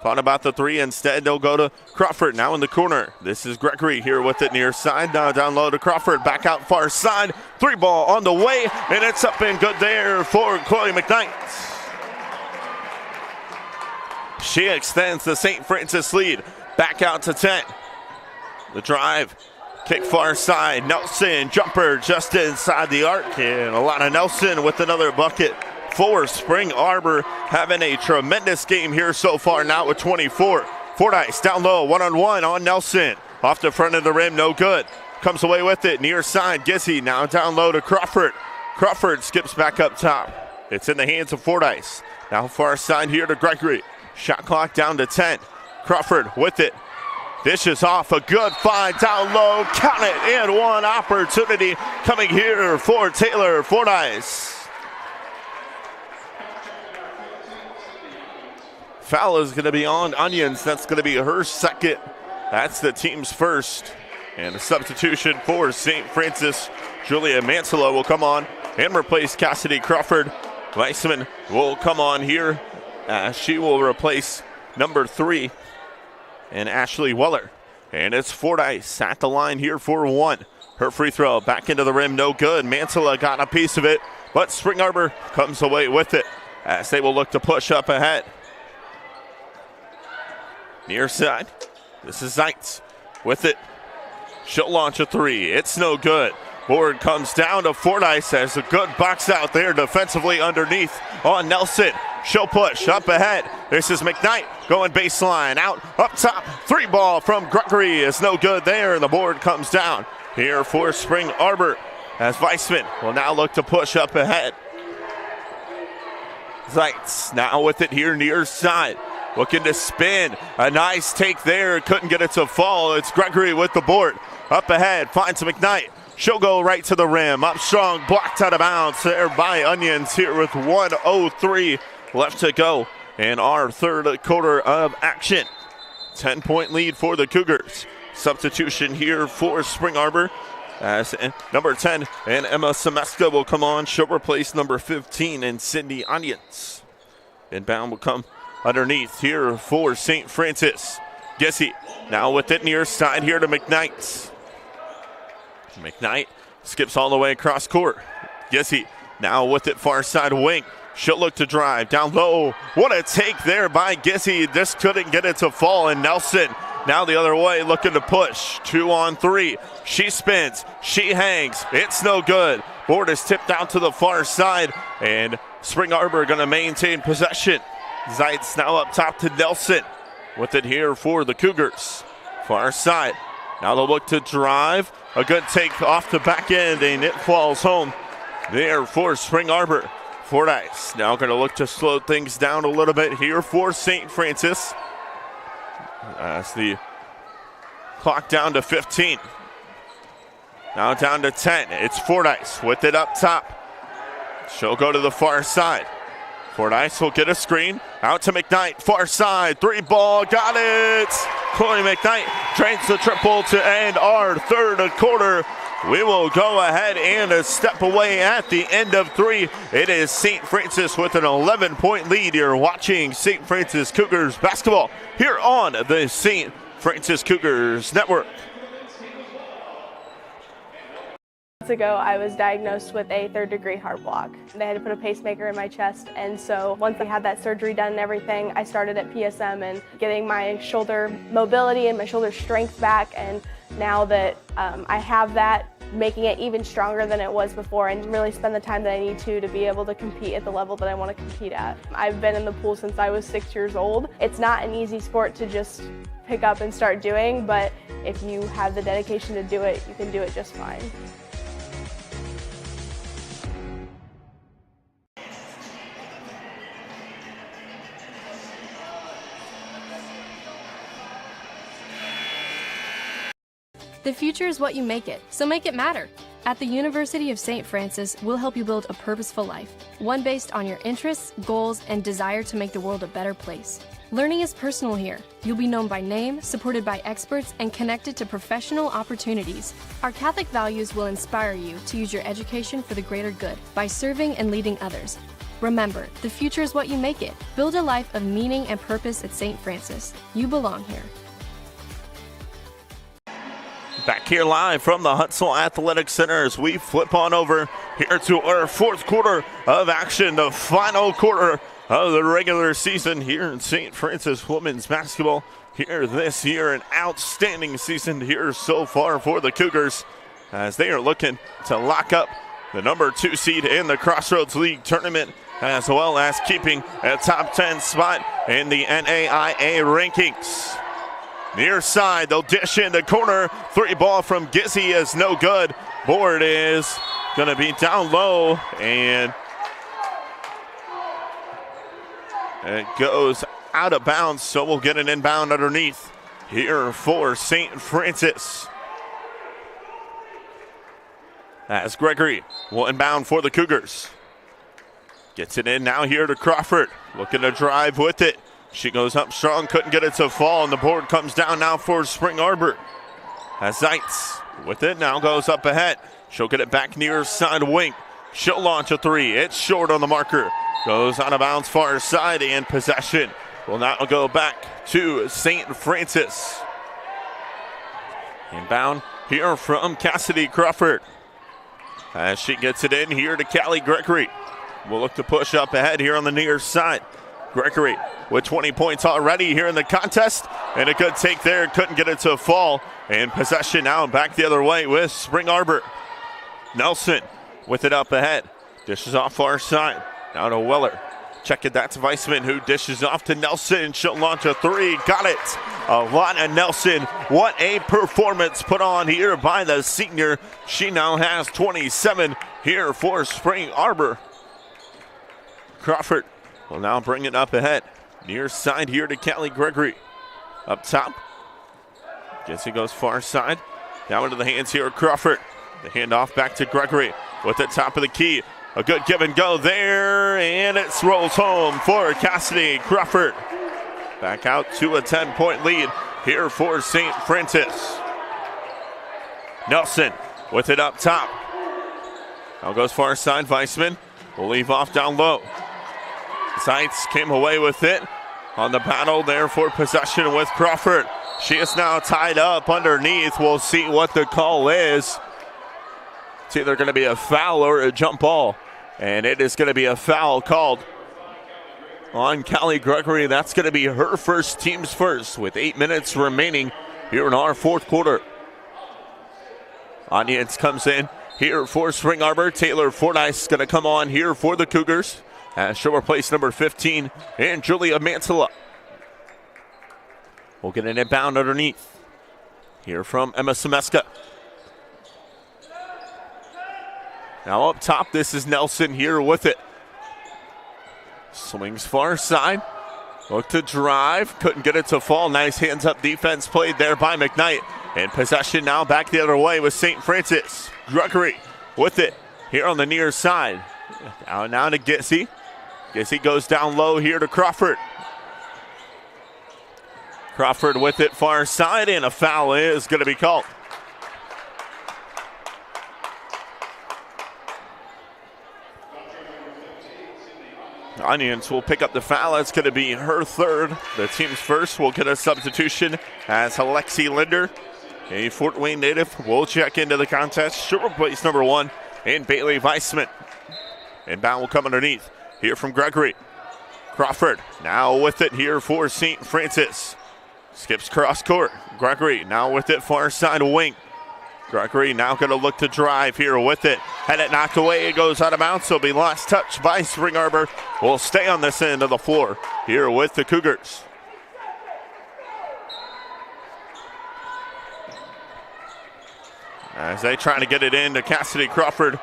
Thought about the three. Instead, they'll go to Crawford now in the corner. This is Gregory here with it near side. Now down low to Crawford. Back out far side. 3-ball on the way. And it's up and good there for Chloe McKnight. She extends the St. Francis lead. Back out to 10. The drive. Kick far side. Nelson jumper just inside the arc. And Alana Nelson with another bucket for Spring Arbor, having a tremendous game here so far now with 24. Fordyce down low, one-on-one on Nelson. Off the front of the rim, no good. Comes away with it, near side, Gizzy now down low to Crawford. Crawford skips back up top. It's in the hands of Fordyce. Now far side here to Gregory. Shot clock down to 10. Crawford with it. Dishes off, a good find down low. Count it, and one opportunity coming here for Taylor Fordyce. Foul is going to be on Onions. That's going to be her second. That's the team's first. And a substitution for St. Francis. Julia Mantilla will come on and replace Cassidy Crawford. Weissman will come on here. She will replace number 3 and Ashley Weller. And it's Fordyce at the line here for 1. Her free throw back into the rim, no good. Mantilla got a piece of it, but Spring Arbor comes away with it as they will look to push up ahead. Near side, this is Zeitz with it. She'll launch a 3. It's no good. Board comes down to Fordyce as a good box out there defensively underneath on Nelson. She'll push up ahead. This is McKnight going baseline out up top. 3-ball from Gregory is no good there, and the board comes down here for Spring Arbor as Weissman will now look to push up ahead. Zeitz now with it here near side. Looking to spin. A nice take there. Couldn't get it to fall. It's Gregory with the board. Up ahead. Finds McKnight. She'll go right to the rim. Up strong. Blocked out of bounds there by Onions here with 1:03 left to go in our third quarter of action. 10-point lead for the Cougars. Substitution here for Spring Arbor as number 10 and Emma Semeska will come on. She'll replace number 15 and Sydney Onions. Inbound will come underneath here for St. Francis. Gizzy now with it near side here to McKnight. McKnight skips all the way across court. Gizzy now with it far side wing. She'll look to drive down low. What a take there by Gizzy. Just couldn't get it to fall. And Nelson now the other way looking to push. 2-on-3. She spins. She hangs. It's no good. Board is tipped out to the far side, and Spring Arbor going to maintain possession. Zeitz now up top to Nelson with it here for the Cougars. Far side. Now they'll look to drive. A good take off the back end, and it falls home there for Spring Arbor. Fordyce now going to look to slow things down a little bit here for St. Francis. As the clock down to 15. Now down to 10. It's Fordyce with it up top. She'll go to the far side. Fordyce will get a screen. Out to McKnight. Far side. 3-ball. Got it. Chloe McKnight drains the triple to end our third quarter. We will go ahead and a step away at the end of 3. It is St. Francis with an 11-point lead. You're watching St. Francis Cougars basketball here on the St. Francis Cougars Network. Ago, I was diagnosed with a 3rd-degree heart block. They had to put a pacemaker in my chest, and so once I had that surgery done and everything, I started at PSM and getting my shoulder mobility and my shoulder strength back, and now that I have that, making it even stronger than it was before and really spend the time that I need to be able to compete at the level that I want to compete at. I've been in the pool since I was 6 years old. It's not an easy sport to just pick up and start doing, but if you have the dedication to do it, you can do it just fine. The future is what you make it, so make it matter. At the University of St. Francis, we'll help you build a purposeful life, one based on your interests, goals, and desire to make the world a better place. Learning is personal here. You'll be known by name, supported by experts, and connected to professional opportunities. Our Catholic values will inspire you to use your education for the greater good by serving and leading others. Remember, the future is what you make it. Build a life of meaning and purpose at St. Francis. You belong here. Back here live from the Hutsville Athletic Center as we flip on over here to our 4th quarter of action, the final quarter of the regular season here in St. Francis women's basketball. Here this year, an outstanding season here so far for the Cougars as they are looking to lock up the number 2 seed in the Crossroads League tournament, as well as keeping a top 10 spot in the NAIA rankings. Near side, they'll dish in the corner. 3-ball from Gizzy is no good. Board is going to be down low, and it goes out of bounds, so we'll get an inbound underneath here for St. Francis. As Gregory will inbound for the Cougars. Gets it in now here to Crawford. Looking to drive with it. She goes up strong, couldn't get it to fall, and the board comes down now for Spring Arbor. As Zeitz with it now goes up ahead. She'll get it back near side wing. She'll launch a 3. It's short on the marker. Goes out of bounds far side, and possession will now go back to St. Francis. Inbound here from Cassidy Crawford. As she gets it in here to Callie Gregory. We'll look to push up ahead here on the near side. Gregory with 20 points already here in the contest, and a good take there, couldn't get it to fall, and possession now back the other way with Spring Arbor. Nelson with it up ahead, dishes off far side, now to Weller. Check it, that's Weissman who dishes off to Nelson. She'll launch a 3, got it. Alana Nelson, what a performance put on here by the senior. She now has 27 here for Spring Arbor. Crawford will now bring it up ahead. Near side here to Callie Gregory. Up top. Jesse goes far side. Down into the hands here of Crawford. The handoff back to Gregory with the top of the key. A good give and go there, and it rolls home for Cassidy Crawford. Back out to a 10-point lead here for St. Francis. Nelson with it up top. Now goes far side, Weissman will leave off down low. Zeitz came away with it on the battle there for possession with Crawford. She is now tied up underneath. We'll see what the call is. It's either going to be a foul or a jump ball, and it is going to be a foul called on Callie Gregory. That's going to be her first, team's first, with 8 minutes remaining here in our 4th quarter. Onions comes in here for Spring Arbor. Taylor Fordyce going to come on here for the Cougars. As she'll replace number 15 and Julia Mantilla. We'll get an inbound underneath. Here from Emma Semeska. Now up top, this is Nelson here with it. Swings far side. Look to drive. Couldn't get it to fall. Nice hands-up defense played there by McKnight. And possession now back the other way with St. Francis. Gregory with it here on the near side. Now to Gissy. Gissy goes down low here to Crawford. Crawford with it far side, and a foul is going to be called. Onions will pick up the foul. It's going to be her third. The team's first will get a substitution as Alexi Linder, a Fort Wayne native, will check into the contest. She'll replace number 1 and Bailey Weissman. Inbound will come underneath. Here from Gregory. Crawford now with it here for St. Francis. Skips cross court. Gregory now with it far side wing. Gregory now going to look to drive here with it. Had it knocked away. It goes out of bounds. So be last touch by Spring Arbor. Will stay on this end of the floor here with the Cougars. As they try to get it in to Cassidy Crawford.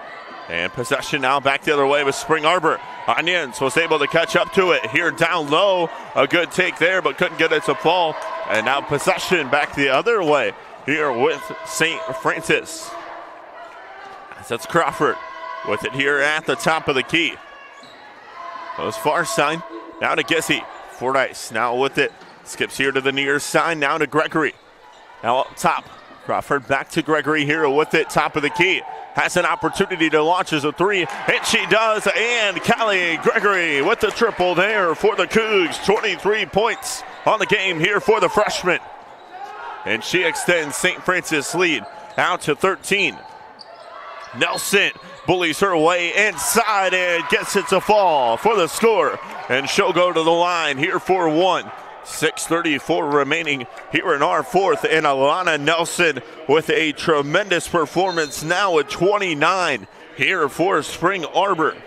And possession now back the other way with Spring Arbor. Onions was able to catch up to it here down low. A good take there, but couldn't get it to fall. And now possession back the other way here with St. Francis. That's Crawford with it here at the top of the key. Goes far side. Now to Gissy. Fordyce now with it. Skips here to the near side. Now to Gregory. Now up top. Crawford back to Gregory here with it. Top of the key. Has an opportunity to launch as a 3, and she does. And Callie Gregory with the triple there for the Cougs. 23 points on the game here for the freshman. And she extends St. Francis' lead out to 13. Nelson bullies her way inside and gets it to fall for the score. And she'll go to the line here for 1. 6:34 remaining here in our fourth, and Alana Nelson with a tremendous performance now at 29 here for Spring Arbor.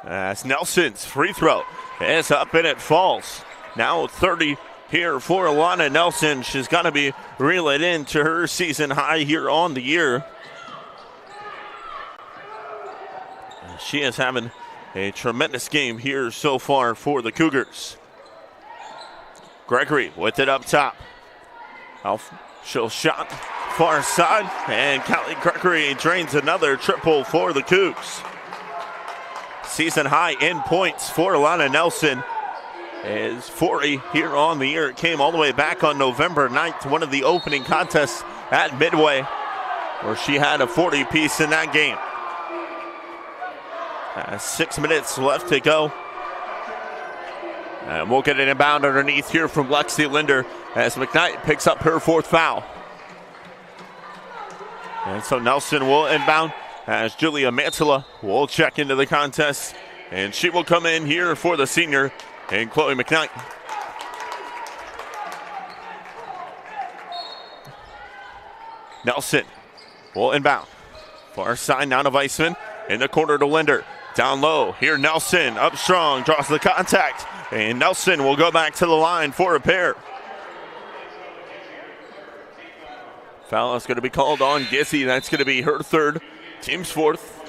As Nelson's free throw is up and it falls. Now 30 here for Alana Nelson. She's got to be reeling into her season high here on the year. She is having a tremendous game here so far for the Cougars. Gregory with it up top. She'll shot far side, and Callie Gregory drains another triple for the Cougs. Season high in points for Alana Nelson is 40 here on the year. It came all the way back on November 9th, one of the opening contests at Midway, where she had a 40 piece in that game. 6 minutes left to go. And we'll get an inbound underneath here from Lexi Linder as McKnight picks up her 4th foul. And so Nelson will inbound as Julia Mantilla will check into the contest. And she will come in here for the senior and Chloe McKnight. Nelson will inbound. Far side now to Weissman. In the corner to Linder. Down low. Here Nelson up strong. Draws the contact. And Nelson will go back to the line for a pair. Foul is going to be called on Gissy. That's going to be her 3rd. Team's 4th.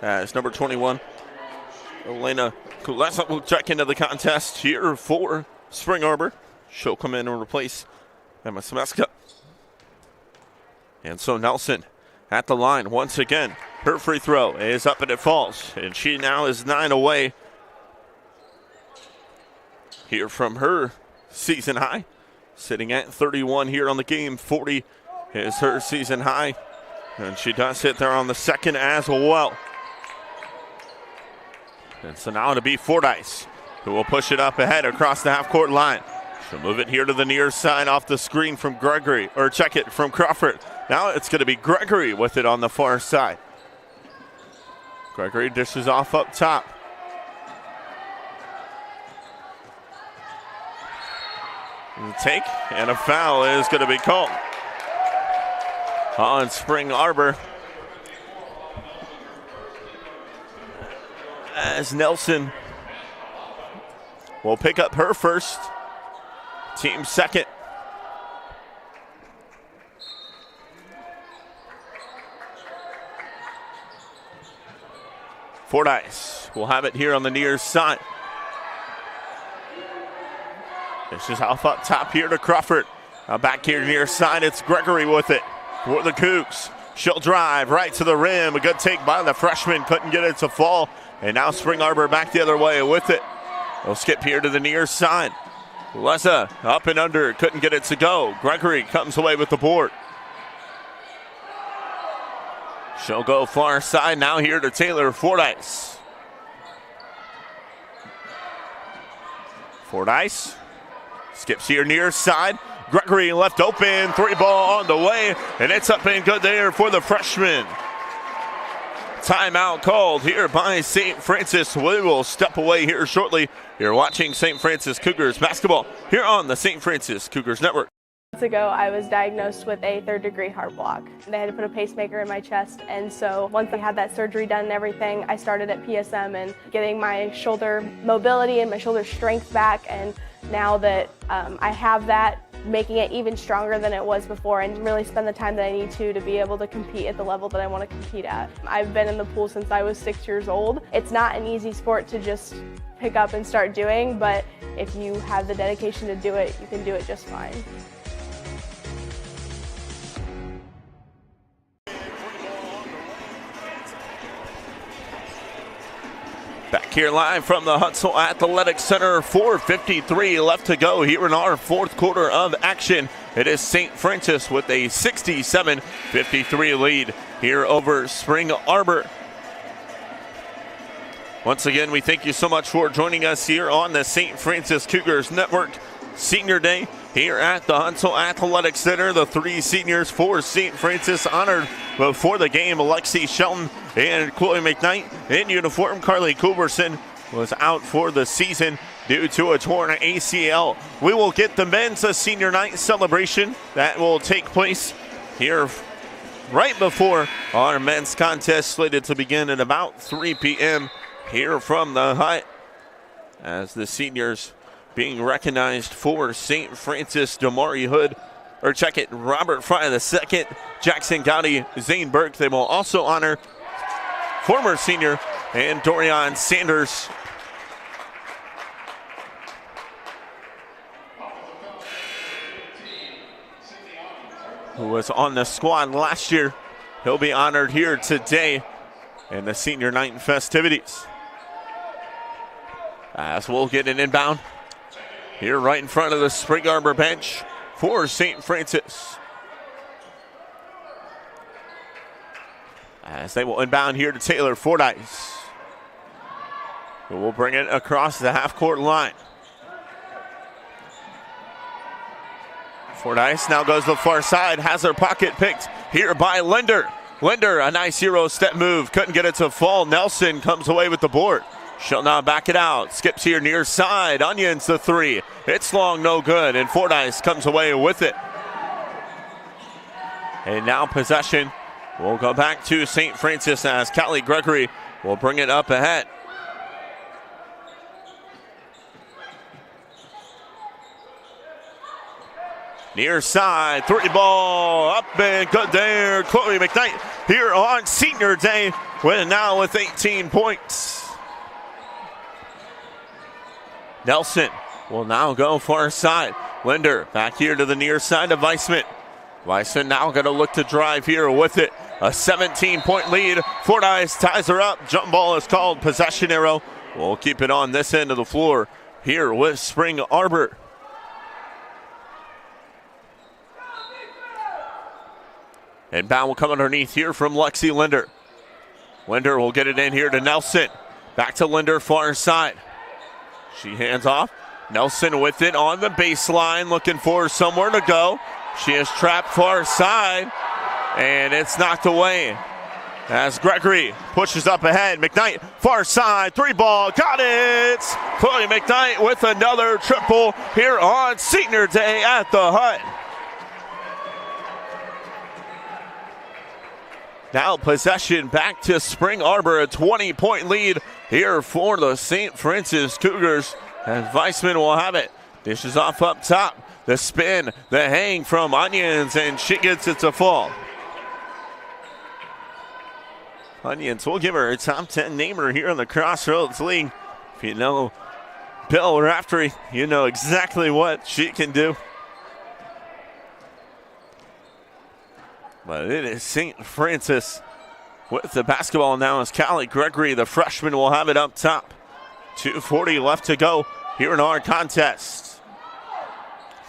As number 21. Elena Kulesa will check into the contest here for Spring Arbor. She'll come in and replace Emma Semeska. And so Nelson at the line once again. Her free throw is up and it falls. And she now is 9 away here from her season high. Sitting at 31 here on the game. 40 is her season high. And she does hit there on the 2nd as well. And so now to be Fordyce, who will push it up ahead across the half-court line. She'll move it here to the near side off the screen from Gregory, or check it from Crawford. Now it's going to be Gregory with it on the far side. Gregory dishes off up top. And the take and a foul is going to be called on Spring Arbor, as Nelson will pick up her first, team second. Fordyce will have it here on the near side. This is off up top here to Crawford. Now back here near side, it's Gregory with it for the Cougs. She'll drive right to the rim. A good take by the freshman, couldn't get it to fall. And now Spring Arbor back the other way with it. They'll skip here to the near side. Leza up and under, couldn't get it to go. Gregory comes away with the board. She'll go far side now here to Taylor Fordyce. Fordyce skips here near side. Gregory left open, three ball on the way, and it's up and good there for the freshman. Timeout called here by St. Francis. We will step away here shortly. You're watching St. Francis Cougars basketball here on the St. Francis Cougars Network. Months ago, I was diagnosed with a third-degree heart block. They had to put a pacemaker in my chest, and so once I had that surgery done and everything, I started at PSM and getting my shoulder mobility and my shoulder strength back, and now that I have that, making it even stronger than it was before and really spend the time that I need to be able to compete at the level that I want to compete at. I've been in the pool since I was 6 years old. It's not an easy sport to just pick up and start doing, but if you have the dedication to do it, you can do it just fine. Back here live from the Hutzel Athletic Center, 4:53 left to go here in our fourth quarter of action. It is St. Francis with a 67-53 lead here over Spring Arbor. Once again, we thank you so much for joining us here on the St. Francis Cougars Network Senior Day here at the Hutzel Athletic Center. The three seniors for St. Francis honored before the game. Alexi Shelton and Chloe McKnight in uniform. Carly Culberson was out for the season due to a torn ACL. We will get the men's senior night celebration that will take place here right before our men's contest, slated to begin at about 3 p.m. here from the Hut, as the seniors being recognized for St. Francis, Damari Hood, or check it, Robert Fry II, Jackson Gowdy, Zane Burke. They will also honor former senior and Dorian Sanders. Who was on the squad last year. He'll be honored here today in the senior night festivities. As we'll get an inbound here right in front of the Spring Arbor bench for St. Francis. As they will inbound here to Taylor Fordyce, who will bring it across the half-court line. Fordyce now goes to the far side, has her pocket picked here by Linder. Linder, a nice Euro step move, couldn't get it to fall. Nelson comes away with the board. She'll now back it out. Skips here near side. Onions the three. It's long, no good. And Fordyce comes away with it. And now possession will go back to St. Francis, as Callie Gregory will bring it up ahead. Near side, three ball, up and good there. Chloe McKnight here on senior day, winning now with 18 points. Nelson will now go far side. Linder back here to the near side of Weissman. Weissman now going to look to drive here with it. A 17-point lead. Fordyce ties her up. Jump ball is called. Possession arrow. We'll keep it on this end of the floor here with Spring Arbor. Inbound will come underneath here from Lexi Linder. Linder will get it in here to Nelson. Back to Linder, far side. She hands off Nelson with it on the baseline, looking for somewhere to go. She is trapped far side, and it's knocked away as Gregory pushes up ahead. McKnight, far side, three ball, got it! Chloe McKnight with another triple here on Senior Day at the Hut. Now possession back to Spring Arbor, a 20-point lead here for the St. Francis Cougars. And Weissman will have it. Dishes off up top. The spin, the hang from Onions, and she gets it to fall. Onions will give her a top 10 namer here in the Crossroads League. If you know Bill Raftery, you know exactly what she can do. But it is St. Francis with the basketball now as Callie Gregory, the freshman, will have it up top. 2:40 left to go here in our contest.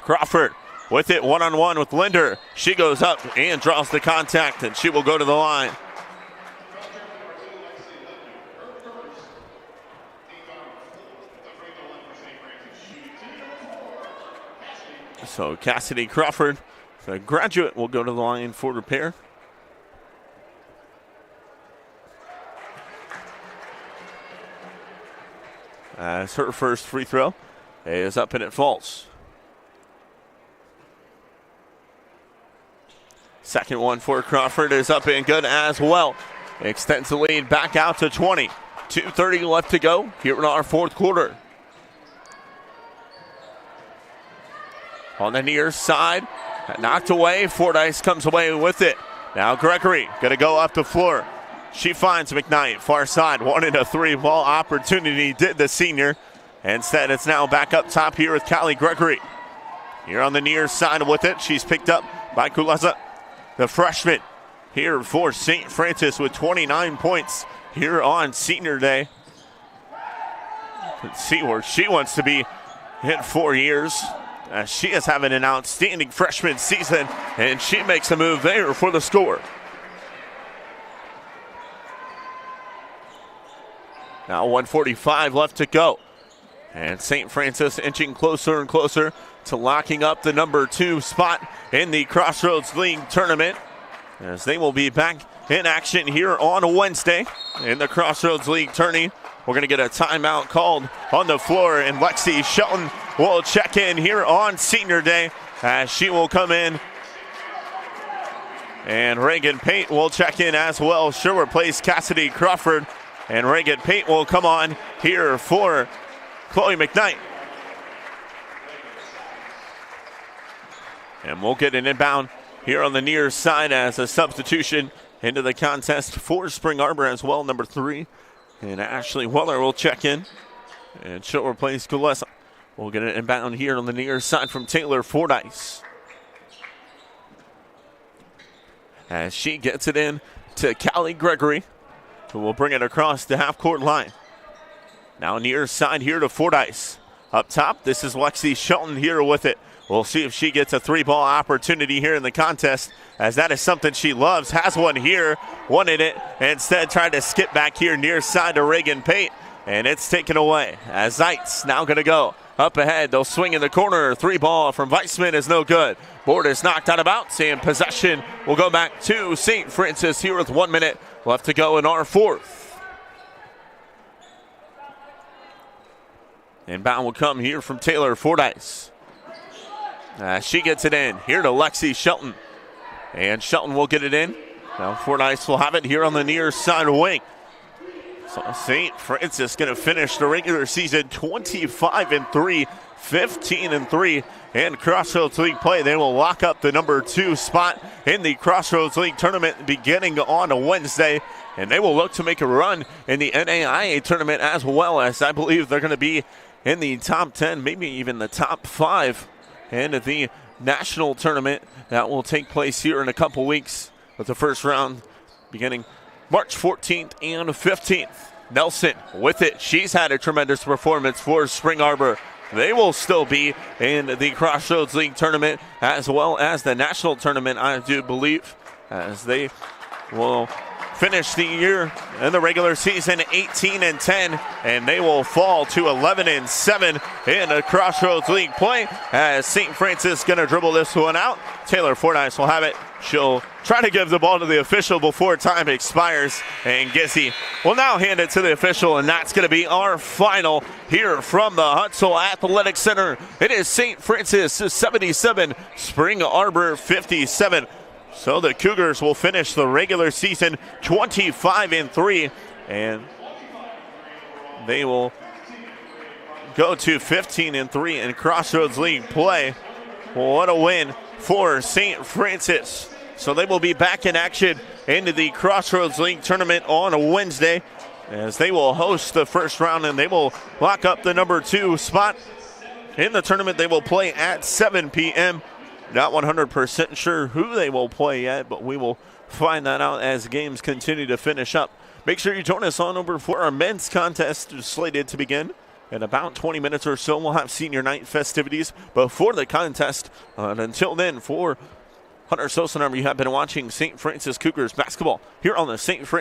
Crawford with it one-on-one with Linder. She goes up and draws the contact, and she will go to the line. So Cassidy Crawford, the graduate, will go to the line for repair. As her first free throw is up and it falls. Second one for Crawford is up and good as well. Extends the lead back out to 20. 2:30 left to go here in our fourth quarter. On the near side, knocked away. Fordyce comes away with it. Now Gregory going to go up the floor. She finds McKnight, far side, wanted a three-ball opportunity, did the senior. Instead, it's now back up top here with Callie Gregory. Here on the near side with it, she's picked up by Kuleza, the freshman, here for St. Francis with 29 points here on Senior Day. Let's see where she wants to be in 4 years. She is having an outstanding freshman season, and she makes a move there for the score. Now 1:45 left to go. And St. Francis inching closer and closer to locking up the number 2 spot in the Crossroads League tournament, as they will be back in action here on a Wednesday in the Crossroads League tourney. We're going to get a timeout called on the floor, and Lexi Shelton will check in here on Senior Day as she will come in. And Reagan Pate will check in as well. She'll replace Cassidy Crawford. And Reagan Pate will come on here for Chloe McKnight. And we'll get an inbound here on the near side as a substitution into the contest for Spring Arbor as well, number 3. And Ashley Weller will check in. And she'll replace Kulesa. We'll get an inbound here on the near side from Taylor Fordyce. As she gets it in to Callie Gregory, who will bring it across the half-court line. Now near side here to Fordyce. Up top, this is Lexi Shelton here with it. We'll see if she gets a three-ball opportunity here in the contest, as that is something she loves. Has one here, wanted it, instead tried to skip back here near side to Reagan Pate, and it's taken away. As Zeitz now going to go up ahead. They'll swing in the corner. Three-ball from Weissman is no good. Board is knocked out of bounds, and possession will go back to St. Francis here with 1 minute left to go in our fourth. Inbound will come here from Taylor Fordyce. She gets it in here to Lexi Shelton. And Shelton will get it in. Now Fordyce will have it here on the near side wing. So St. Francis going to finish the regular season 25-3, 15-3 in Crossroads League play. They will lock up the number 2 spot in the Crossroads League tournament beginning on a Wednesday. And they will look to make a run in the NAIA tournament as well, as I believe they're going to be in the top 10, maybe even the top 5 in the national tournament that will take place here in a couple weeks, with the first round beginning March 14th and 15th. Nelson with it. She's had a tremendous performance for Spring Arbor. They will still be in the Crossroads League tournament as well as the national tournament, I do believe, as they will finish the year in the regular season 18-10, and they will fall to 11-7 in a Crossroads League play as St. Francis going to dribble this one out. Taylor Fordyce will have it. She'll try to give the ball to the official before time expires, and Gizzy will now hand it to the official, and that's going to be our final here from the Huntsville Athletic Center. It is St. Francis 77, Spring Arbor 57. So the Cougars will finish the regular season 25-3, and they will go to 15-3 in Crossroads League play. What a win for St. Francis. So they will be back in action into the Crossroads League tournament on a Wednesday as they will host the first round, and they will lock up the number 2 spot in the tournament. They will play at 7 p.m. Not 100% sure who they will play yet, but we will find that out as games continue to finish up. Make sure you join us on over for our men's contest slated to begin. In about 20 minutes or so, we'll have senior night festivities before the contest. And until then, for Hunter Sosa, you have been watching St. Francis Cougars basketball here on the St. Francis